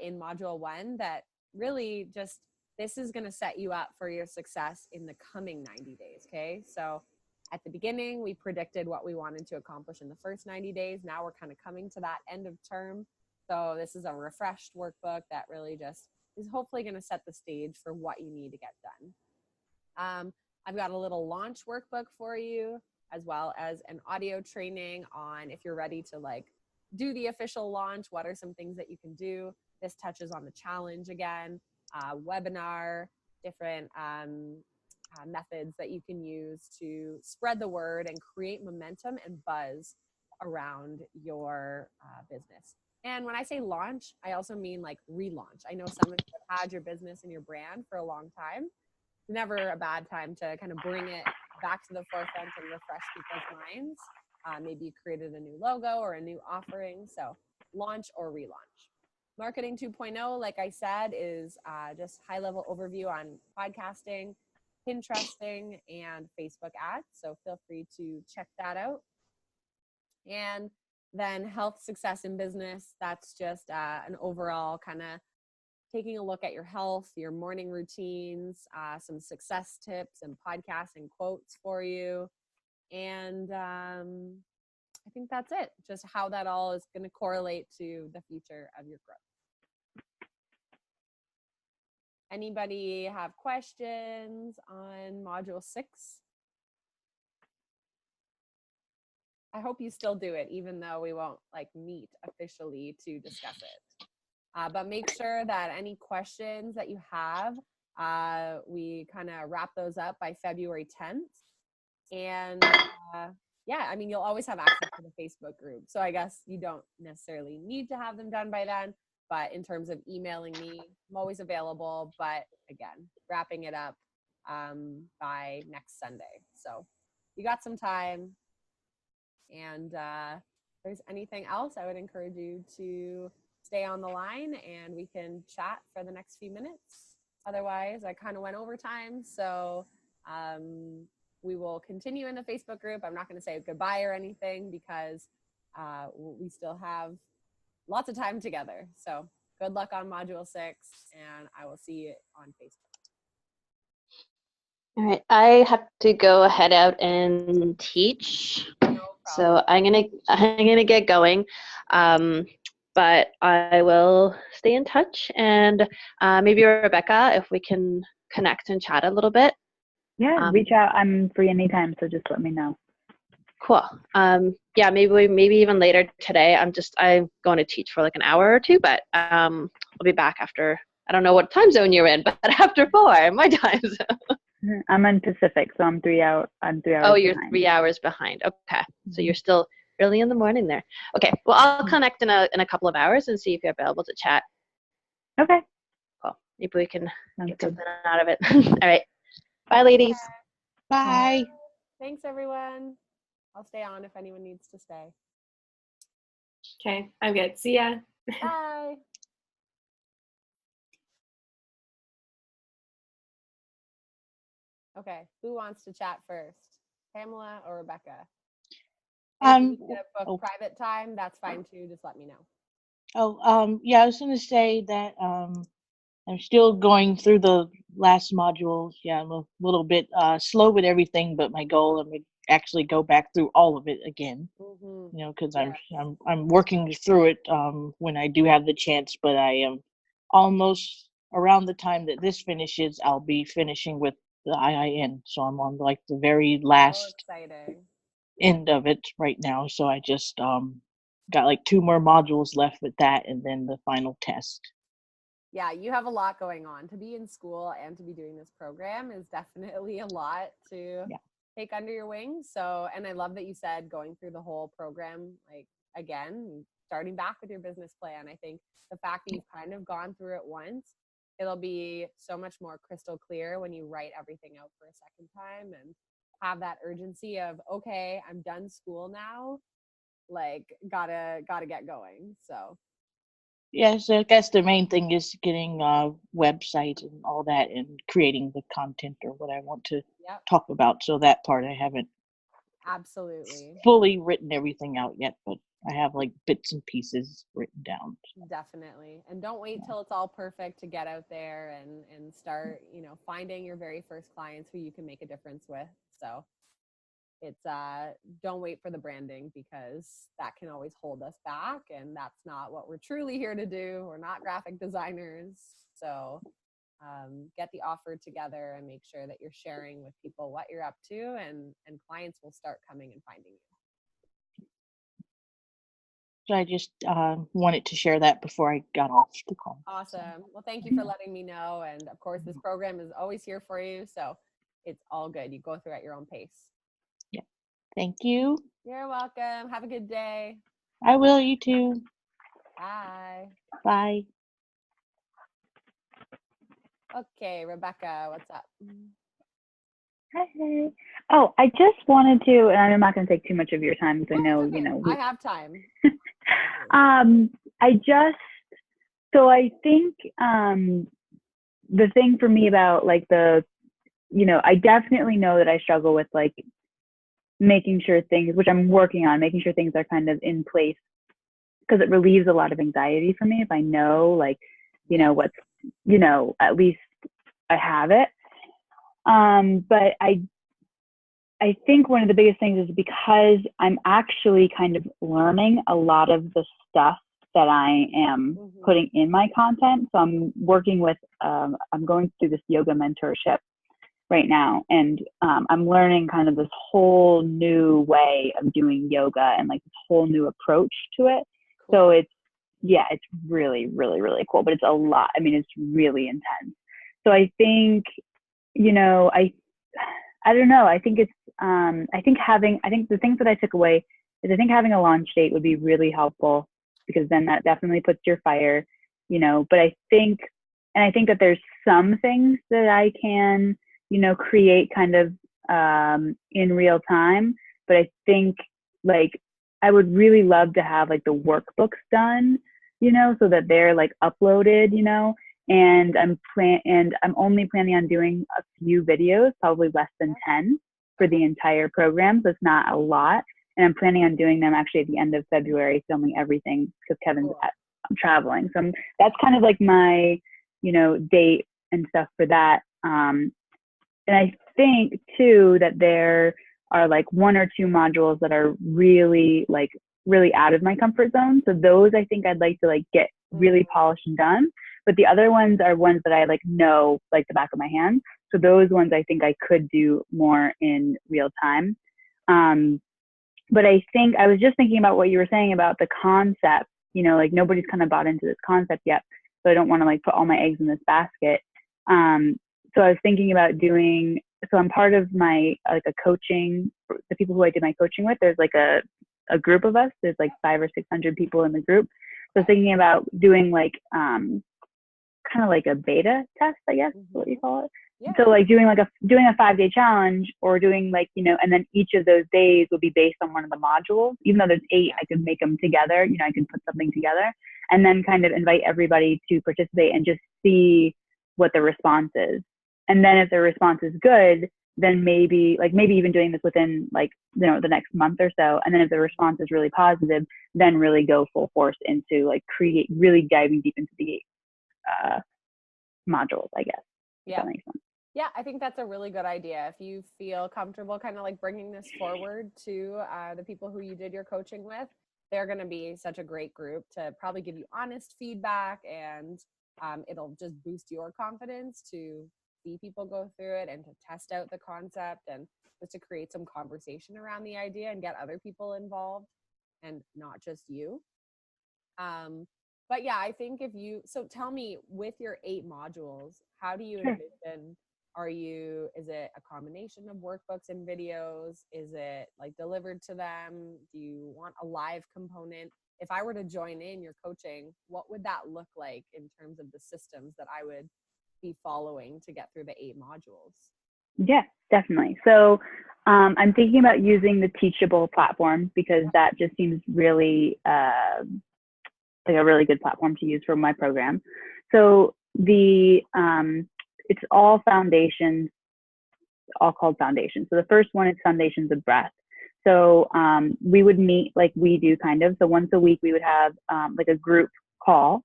in module 1 that really just, this is going to set you up for your success in the coming 90 days. Okay. So at the beginning, we predicted what we wanted to accomplish in the first 90 days. Now we're kind of coming to that end of term. So this is a refreshed workbook that really just is hopefully going to set the stage for what you need to get done. I've got a little launch workbook for you, as well as an audio training on if you're ready to like do the official launch, what are some things that you can do. This touches on the challenge again, webinar, different methods that you can use to spread the word and create momentum and buzz around your business. And when I say launch, I also mean like relaunch. I know some of you have had your business and your brand for a long time. It's never a bad time to kind of bring it back to the forefront and refresh people's minds. Maybe you created a new logo or a new offering. So launch or relaunch. Marketing 2.0, like I said, is just high-level overview on podcasting, Pinteresting, and Facebook ads. So feel free to check that out. And then health, success, and business. That's just an overall kind of taking a look at your health, your morning routines, some success tips and podcasts and quotes for you. And I think that's it. Just how that all is going to correlate to the future of your growth. Anybody have questions on module 6? I hope you still do it, even though we won't like meet officially to discuss it. But make sure that any questions that you have, we kind of wrap those up by February 10th. And yeah, I mean, you'll always have access to the Facebook group. So I guess you don't necessarily need to have them done by then. But in terms of emailing me, I'm always available. But again, wrapping it up by next Sunday. So you got some time. And if there's anything else, I would encourage you to stay on the line and we can chat for the next few minutes. Otherwise, I kind of went over time. So we will continue in the Facebook group. I'm not going to say goodbye or anything because we still have lots of time together. So good luck on Module 6, and I will see you on Facebook. All right, I have to go head out and teach, so I'm gonna get going. But I will stay in touch, and maybe Rebecca, if we can connect and chat a little bit. Yeah, reach out. I'm free anytime, so just let me know. Cool. Yeah, maybe even later today. I'm going to teach for like an hour or two, but I'll be back after. I don't know what time zone you're in, but after 4 my time zone. I'm in Pacific, so I'm 3 hours. Oh, you're behind. 3 hours behind. Okay, so you're still early in the morning there. Okay, well I'll connect in a couple of hours and see if you're available to chat. Okay. Cool. Maybe we can get good. something out of it. All right. Bye, ladies. Bye. Thanks, everyone. I'll stay on if anyone needs to stay. Okay, I'm good. See ya. Bye. Okay, who wants to chat first? Pamela or Rebecca? And if you get a book private time, that's fine too. Just let me know. Yeah, I was gonna say that I'm still going through the last modules. Yeah, I'm a little bit slow with everything, but my goal I'm gonna actually go back through all of it again. You know, because I'm working through it when I do have the chance. But I am almost around the time that this finishes, I'll be finishing with the IIN. So I'm on like the very last end of it right now. So I just got like 2 more modules left with that, and then the final test. Yeah, you have a lot going on. To be in school and to be doing this program is definitely a lot to take under your wing. So, and I love that you said going through the whole program, like again, starting back with your business plan. I think the fact that you've kind of gone through it once, it'll be so much more crystal clear when you write everything out for a second time and have that urgency of, okay, I'm done school now, like gotta get going. So yeah, so I guess the main thing is getting a website and all that and creating the content or what I want to talk about. So that part I haven't fully written everything out yet, but I have like bits and pieces written down. Definitely. And don't wait till it's all perfect to get out there and start, finding your very first clients who you can make a difference with. So it's don't wait for the branding because that can always hold us back, and that's not what we're truly here to do. We're not graphic designers. So get the offer together and make sure that you're sharing with people what you're up to, and clients will start coming and finding you. So I just wanted to share that before I got off the call. Awesome. Well, thank you for letting me know. And of course, this program is always here for you. So it's all good. You go through at your own pace. Yeah. Thank you. You're welcome. Have a good day. I will. You too. Bye. Bye. Okay, Rebecca, what's up? Hey. Oh, I just wanted to, and I'm not going to take too much of your time because I know, I have time. So I think the thing for me about like I definitely know that I struggle with like making sure things, which I'm working on, making sure things are kind of in place, because it relieves a lot of anxiety for me if I know like, what's, at least I have it. But I think one of the biggest things is because I'm actually kind of learning a lot of the stuff that I am putting in my content. So I'm working with, I'm going through this yoga mentorship right now, and I'm learning kind of this whole new way of doing yoga and like this whole new approach to it. Cool. So yeah, it's really, really, really cool, but it's a lot. I mean, it's really intense. So I think, you know, I don't know. I think it's, I think the things that I took away is I think having a launch date would be really helpful, because then that definitely puts your fire, you know, but I think that there's some things that I can, you know, create kind of, in real time. But I think, like, I would really love to have like the workbooks done, you know, so that they're like uploaded, you know, and I'm only planning on doing a few videos, probably less than 10 for the entire program. So it's not a lot. And I'm planning on doing them actually at the end of February, filming everything, because I'm traveling. So that's kind of like my, you know, date and stuff for that. And I think too that there are like one or two modules that are really out of my comfort zone. So those I think I'd like to like get really polished and done. But the other ones are ones that I like know like the back of my hand. So those ones I think I could do more in real time. But I think I was just thinking about what you were saying about the concept, you know, like nobody's kind of bought into this concept yet. So I don't want to like put all my eggs in this basket. So I was thinking about so I'm part of my, like a coaching, the people who I did my coaching with, there's like a group of us, there's like 500 or 600 people in the group. So I was thinking about doing like, kind of like a beta test, I guess, is what you call it. Yeah. So like doing a 5-day challenge, or doing like, you know, and then each of those days will be based on one of the modules. Even though there's 8, I could make them together, you know, I could put something together and then kind of invite everybody to participate and just see what the response is. And then if the response is good, then maybe even doing this within like, you know, the next month or so. And then if the response is really positive, then really go full force into like really diving deep into the modules, I guess. Yeah. If that makes sense. Yeah, I think that's a really good idea. If you feel comfortable kind of like bringing this forward to the people who you did your coaching with, they're going to be such a great group to probably give you honest feedback, and it'll just boost your confidence to see people go through it and to test out the concept, and just to create some conversation around the idea and get other people involved and not just you. But yeah, I think so tell me, with your 8 modules, how do you envision, is it a combination of workbooks and videos? Is it like delivered to them? Do you want a live component? If I were to join in your coaching, what would that look like in terms of the systems that I would be following to get through the 8 modules? Yeah, definitely. So I'm thinking about using the Teachable platform, because that just seems really like a really good platform to use for my program. So it's all foundations, all called foundations. So the first one is foundations of breath. So we would meet like we do kind of. So once a week we would have like a group call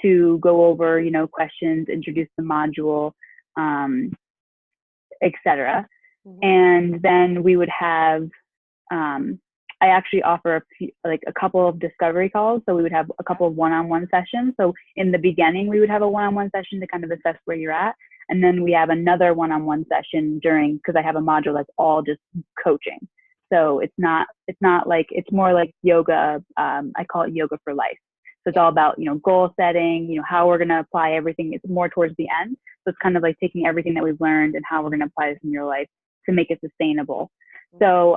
to go over, you know, questions, introduce the module, etc. And then we would have, I actually offer a couple of discovery calls. So we would have a couple of one-on-one sessions. So in the beginning, we would have a one-on-one session to kind of assess where you're at. And then we have another one-on-one session because I have a module that's all just coaching. So it's not like, it's more like yoga. I call it yoga for life. So it's all about, you know, goal setting, you know, how we're going to apply everything. It's more towards the end. So it's kind of like taking everything that we've learned and how we're going to apply this in your life to make it sustainable. So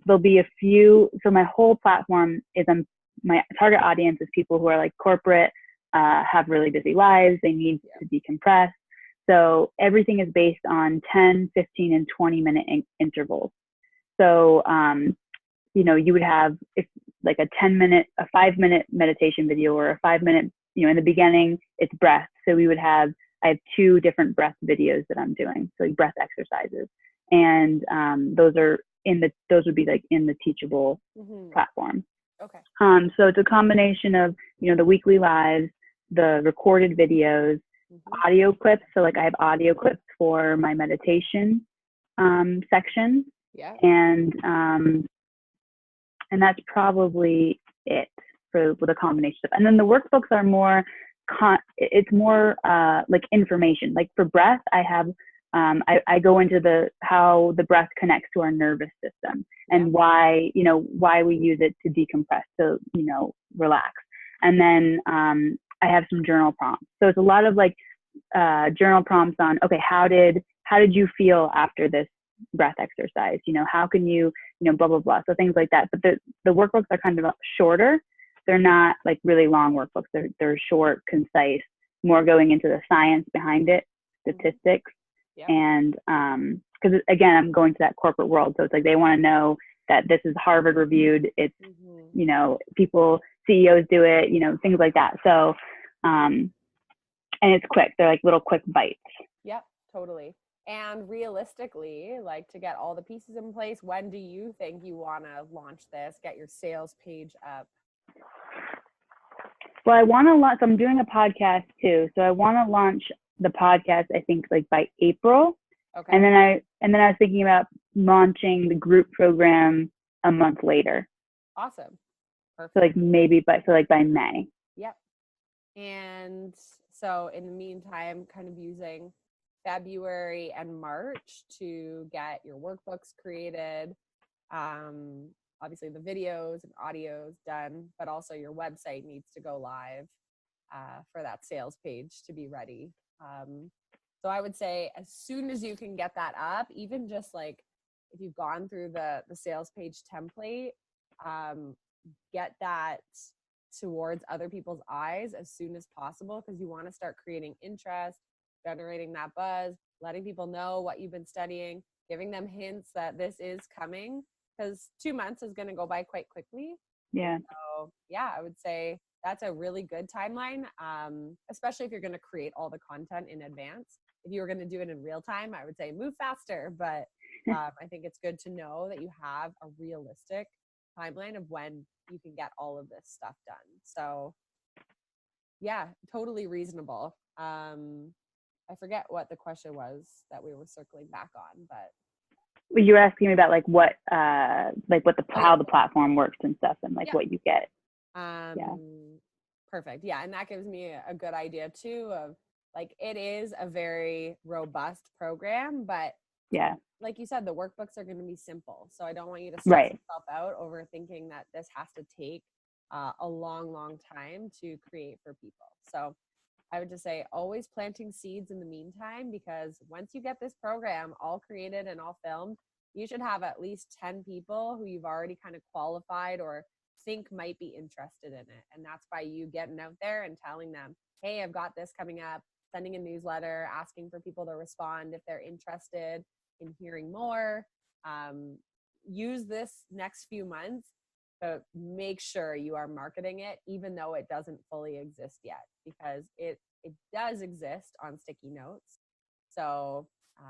there'll be so my whole platform is, my target audience is people who are like corporate, have really busy lives. They need to decompress. So everything is based on 10, 15, and 20-minute intervals. So, you know, you would have like a 5-minute meditation video, or a 5-minute, you know, in the beginning, it's breath. So I have 2 different breath videos that I'm doing. So breath exercises. And those would be like in the Teachable platform. Okay. So it's a combination of, you know, the weekly lives, the recorded videos, audio clips. So like I have audio clips for my meditation section. Yeah. And that's probably it with a combination of. And then the workbooks are more it's more like information. Like for breath, I have I go into how the breath connects to our nervous system, and why we use it to decompress, to, you know, relax. And then I have some journal prompts. So it's a lot of like journal prompts on, okay, how did you feel after this breath exercise? You know, how can you blah, blah, blah. So things like that. But the workbooks are kind of shorter. They're not like really long workbooks. They're short, concise, more going into the science behind it, statistics. Yep. And because again, I'm going to that corporate world. So it's like they want to know that this is Harvard reviewed. It's, you know, people, CEOs do it, you know, things like that. So, and it's quick. They're like little quick bites. Yep, totally. And realistically, like to get all the pieces in place, when do you think you want to launch this, get your sales page up? Well, I want to launch, so I'm doing a podcast too. So I want to launch the podcast, I think like by April. Okay. And then I was thinking about launching the group program a month later. Awesome. Perfect. So like maybe by May. Yep. And so in the meantime, kind of using February and March to get your workbooks created. Obviously the videos and audios done, but also your website needs to go live for that sales page to be ready. So I would say as soon as you can get that up, even just like if you've gone through the sales page template, get that towards other people's eyes as soon as possible, because you want to start creating interest, generating that buzz, letting people know what you've been studying, giving them hints that this is coming, because 2 months is going to go by quite quickly. Yeah. So yeah, I would say that's a really good timeline, especially if you're going to create all the content in advance. If you were going to do it in real time, I would say move faster, but I think it's good to know that you have a realistic timeline of when you can get all of this stuff done. So yeah, totally reasonable. I forget what the question was that we were circling back on, but you were asking me about like how the platform works and stuff, and like what you get. Perfect. Yeah, and that gives me a good idea too of like it is a very robust program, but yeah, like you said, the workbooks are going to be simple. So I don't want you to stress yourself out over thinking that this has to take a long, long time to create for people. So I would just say always planting seeds in the meantime, because once you get this program all created and all filmed, you should have at least 10 people who you've already kind of qualified or think might be interested in it. And that's by you getting out there and telling them, hey, I've got this coming up, sending a newsletter, asking for people to respond if they're interested in hearing more. Use this next few months to make sure you are marketing it, even though it doesn't fully exist yet, because it does exist on sticky notes. So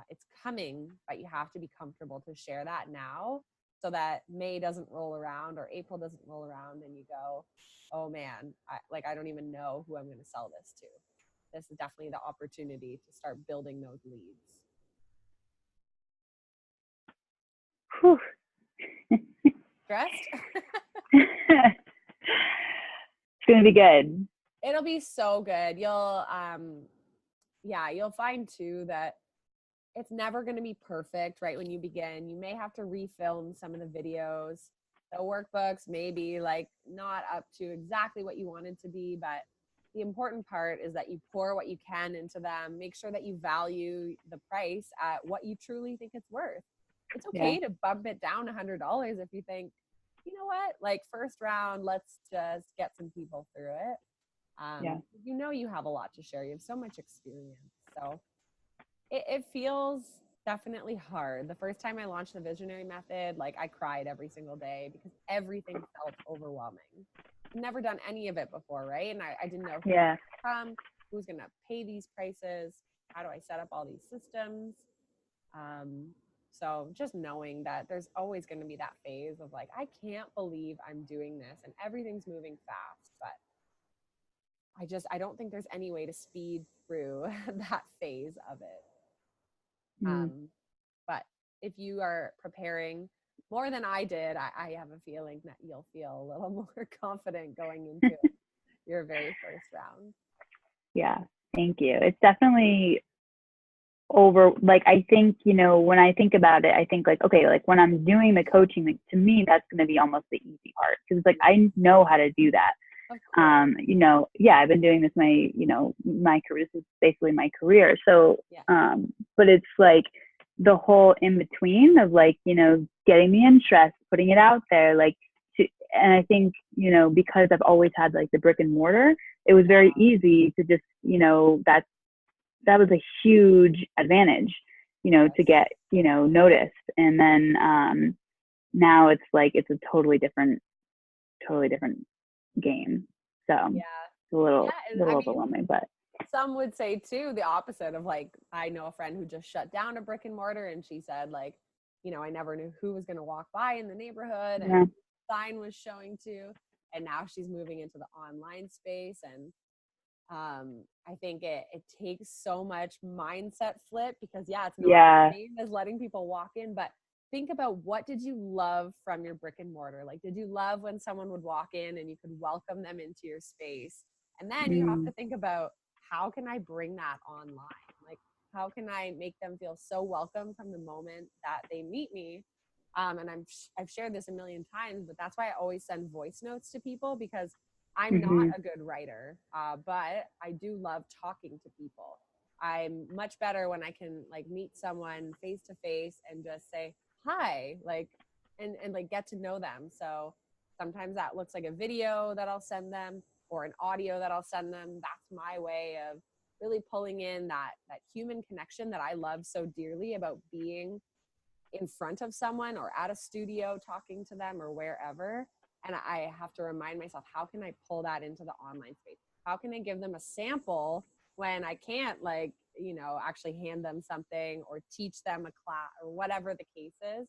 it's coming, but you have to be comfortable to share that now, so that May doesn't roll around or April doesn't roll around and you go, oh man, I don't even know who I'm going to sell this to. This is definitely the opportunity to start building those leads. Whew. Stressed? It's going to be good. It'll be so good. You'll find too that it's never going to be perfect right when you begin. You may have to refilm some of the videos. The workbooks may be like not up to exactly what you wanted to be, but the important part is that you pour what you can into them. Make sure that you value the price at what you truly think it's worth. It's okay to bump it down $100 if you think, you know what, like first round, let's just get some people through it. You know you have a lot to share. You have so much experience. So it feels definitely hard. The first time I launched the Visionary Method, like I cried every single day because everything felt overwhelming. I've never done any of it before, right? And I didn't know who's going to pay these prices. How do I set up all these systems? So just knowing that there's always going to be that phase of like, I can't believe I'm doing this and everything's moving fast, but I don't think there's any way to speed through that phase of it. But if you are preparing more than I did, I have a feeling that you'll feel a little more confident going into your very first round. Yeah, thank you. It's definitely I think, when I think about it, I think like, okay, like when I'm doing the coaching, like to me, that's going to be almost the easy part. Cause it's like, I know how to do that. Of course. You know, yeah, I've been doing this my career. This is basically my career. So, Yeah. but it's like the whole in between of like, you know, getting the interest, putting it out there, like and I think, you know, because I've always had like the brick and mortar, it was very easy to just, you know, that was a huge advantage, you know, to get, you know, noticed. And then now it's like it's a totally different game. So Yeah. it's a little Yeah. And little I mean, overwhelming, but some would say too the opposite of like, I know a friend who just shut down a brick and mortar, and she said like, you know, I never knew who was going to walk by in the neighborhood, yeah. and sign was showing too, and now she's moving into the online space. And I think it takes so much mindset flip, because yeah, it's not Yeah. the same as letting people walk in, but think about, what did you love from your brick and mortar? Like, did you love when someone would walk in and you could welcome them into your space? And then you have to think about, how can I bring that online? Like, how can I make them feel so welcome from the moment that they meet me? And I've shared this a million times, but that's why I always send voice notes to people, because I'm not Mm-hmm. a good writer, but I do love talking to people. I'm much better when I can like meet someone face to face and just say hi, like, and like get to know them. So sometimes that looks like a video that I'll send them, or an audio that I'll send them. That's my way of really pulling in that human connection that I love so dearly about being in front of someone or at a studio talking to them or wherever. And I have to remind myself, how can I pull that into the online space? How can I give them a sample when I can't, like, you know, actually hand them something or teach them a class or whatever the case is?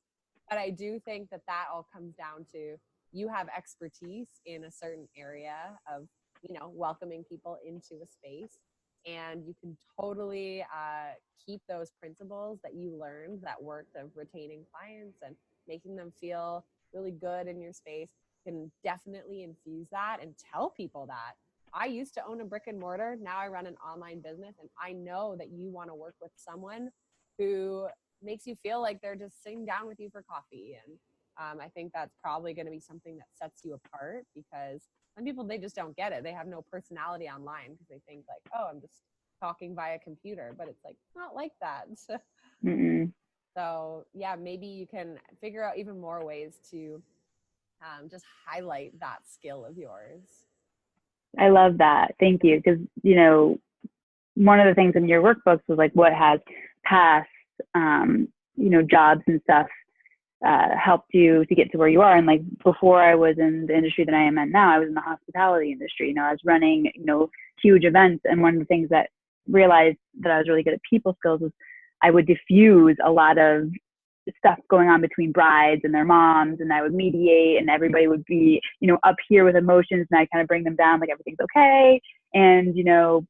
But I do think that that all comes down to, you have expertise in a certain area of, you know, welcoming people into a space, and you can totally keep those principles that you learned that worked of retaining clients and making them feel really good in your space. Can definitely infuse that and tell people that I used to own a brick and mortar, now I run an online business, and I know that you want to work with someone who makes you feel like they're just sitting down with you for coffee. And I think that's probably going to be something that sets you apart, because some people, they just don't get it. They have no personality online because they think like, oh, I'm just talking via computer, but it's like not like that. Mm-mm. So yeah, maybe you can figure out even more ways to just highlight that skill of yours. I love that. Thank you. Because, you know, one of the things in your workbooks was like what has past, you know, jobs and stuff helped you to get to where you are. And like before I was in the industry that I am in now, I was in the hospitality industry. You know, I was running, you know, huge events. And one of the things that realized that I was really good at people skills was I would diffuse a lot of stuff going on between brides and their moms, and I would mediate, and everybody would be, you know, up here with emotions, and I kind of bring them down, like everything's okay. And, you know,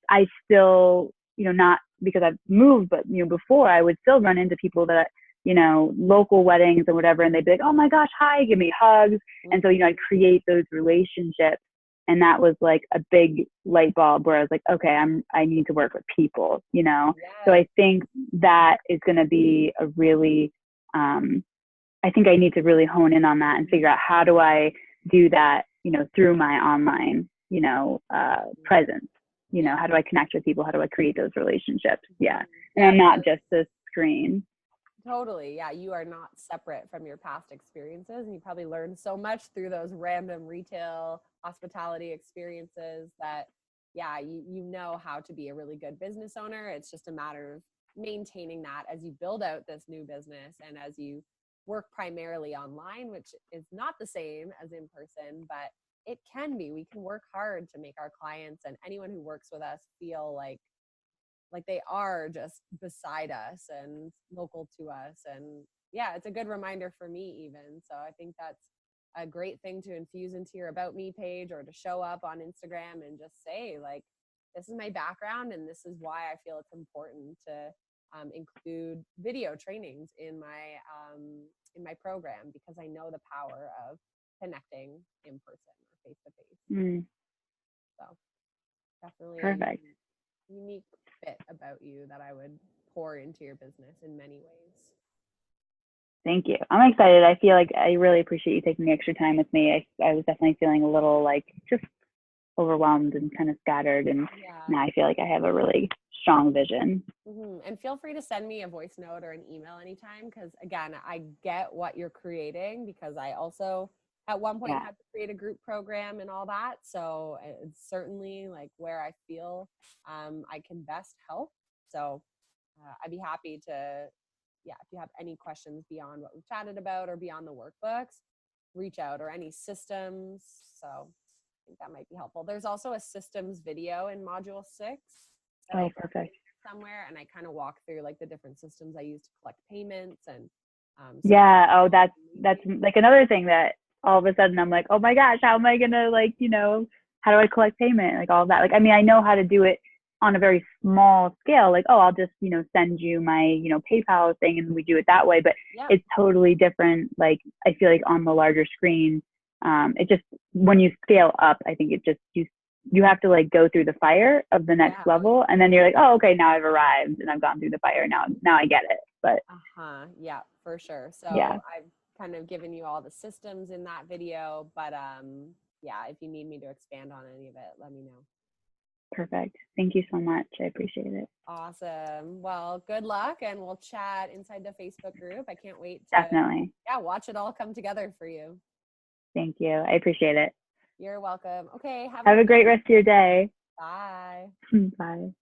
I still, you know, not because I've moved, but, you know, before I would still run into people that, you know, local weddings and whatever, and they'd be like, oh my gosh, hi, give me hugs. And so, you know, I'd create those relationships. And that was like a big light bulb where I was like, okay, I need to work with people, you know? Yes. So I think that is going to be a really, I think I need to really hone in on that and figure out how do I do that, you know, through my online, you know, presence, you know, how do I connect with people? How do I create those relationships? Yeah. And I'm not just a screen. Totally. Yeah. You are not separate from your past experiences. And you probably learned so much through those random retail hospitality experiences that, yeah, you know how to be a really good business owner. It's just a matter of maintaining that as you build out this new business and as you work primarily online, which is not the same as in person, but it can be. We can work hard to make our clients and anyone who works with us feel like they are just beside us and local to us. And yeah, it's a good reminder for me even. So I think that's a great thing to infuse into your About Me page, or to show up on Instagram and just say like, this is my background and this is why I feel it's important to include video trainings in my program, because I know the power of connecting in person or face to face. So definitely Perfect. a unique bit about you that I would pour into your business in many ways. Thank you. I'm excited. I feel like I really appreciate you taking the extra time with me. I was definitely feeling a little like just overwhelmed and kind of scattered. And Yeah. now I feel like I have a really strong vision. And feel free to send me a voice note or an email anytime, because again, I get what you're creating, because I also at one point had to create a group program and all that. So it's certainly like where I feel I can best help. So I'd be happy to, if you have any questions beyond what we've chatted about or beyond the workbooks, reach out, or any systems. So I think that might be helpful. There's also a systems video in module 6. Oh, perfect. Somewhere, and I kind of walk through like the different systems I use to collect payments and that's like another thing that all of a sudden I'm like, oh my gosh, how am I gonna, like, you know, how do I collect payment, like all that. Like, I mean, I know how to do it on a very small scale, like, oh, I'll just, you know, send you my, you know, PayPal thing and we do it that way, but it's totally different. Like, I feel like on the larger screen, it just, when you scale up, I think it just, you have to like go through the fire of the next level, and then you're like, oh, okay, now I've arrived and I've gone through the fire. Now I get it. But yeah, for sure. So I've kind of given you all the systems in that video, but if you need me to expand on any of it, let me know. Perfect. Thank you so much. I appreciate it. Awesome. Well, good luck, and we'll chat inside the Facebook group. I can't wait to definitely watch it all come together for you. Thank you. I appreciate it. You're welcome. Okay. Have a great rest of your day. Bye. Bye.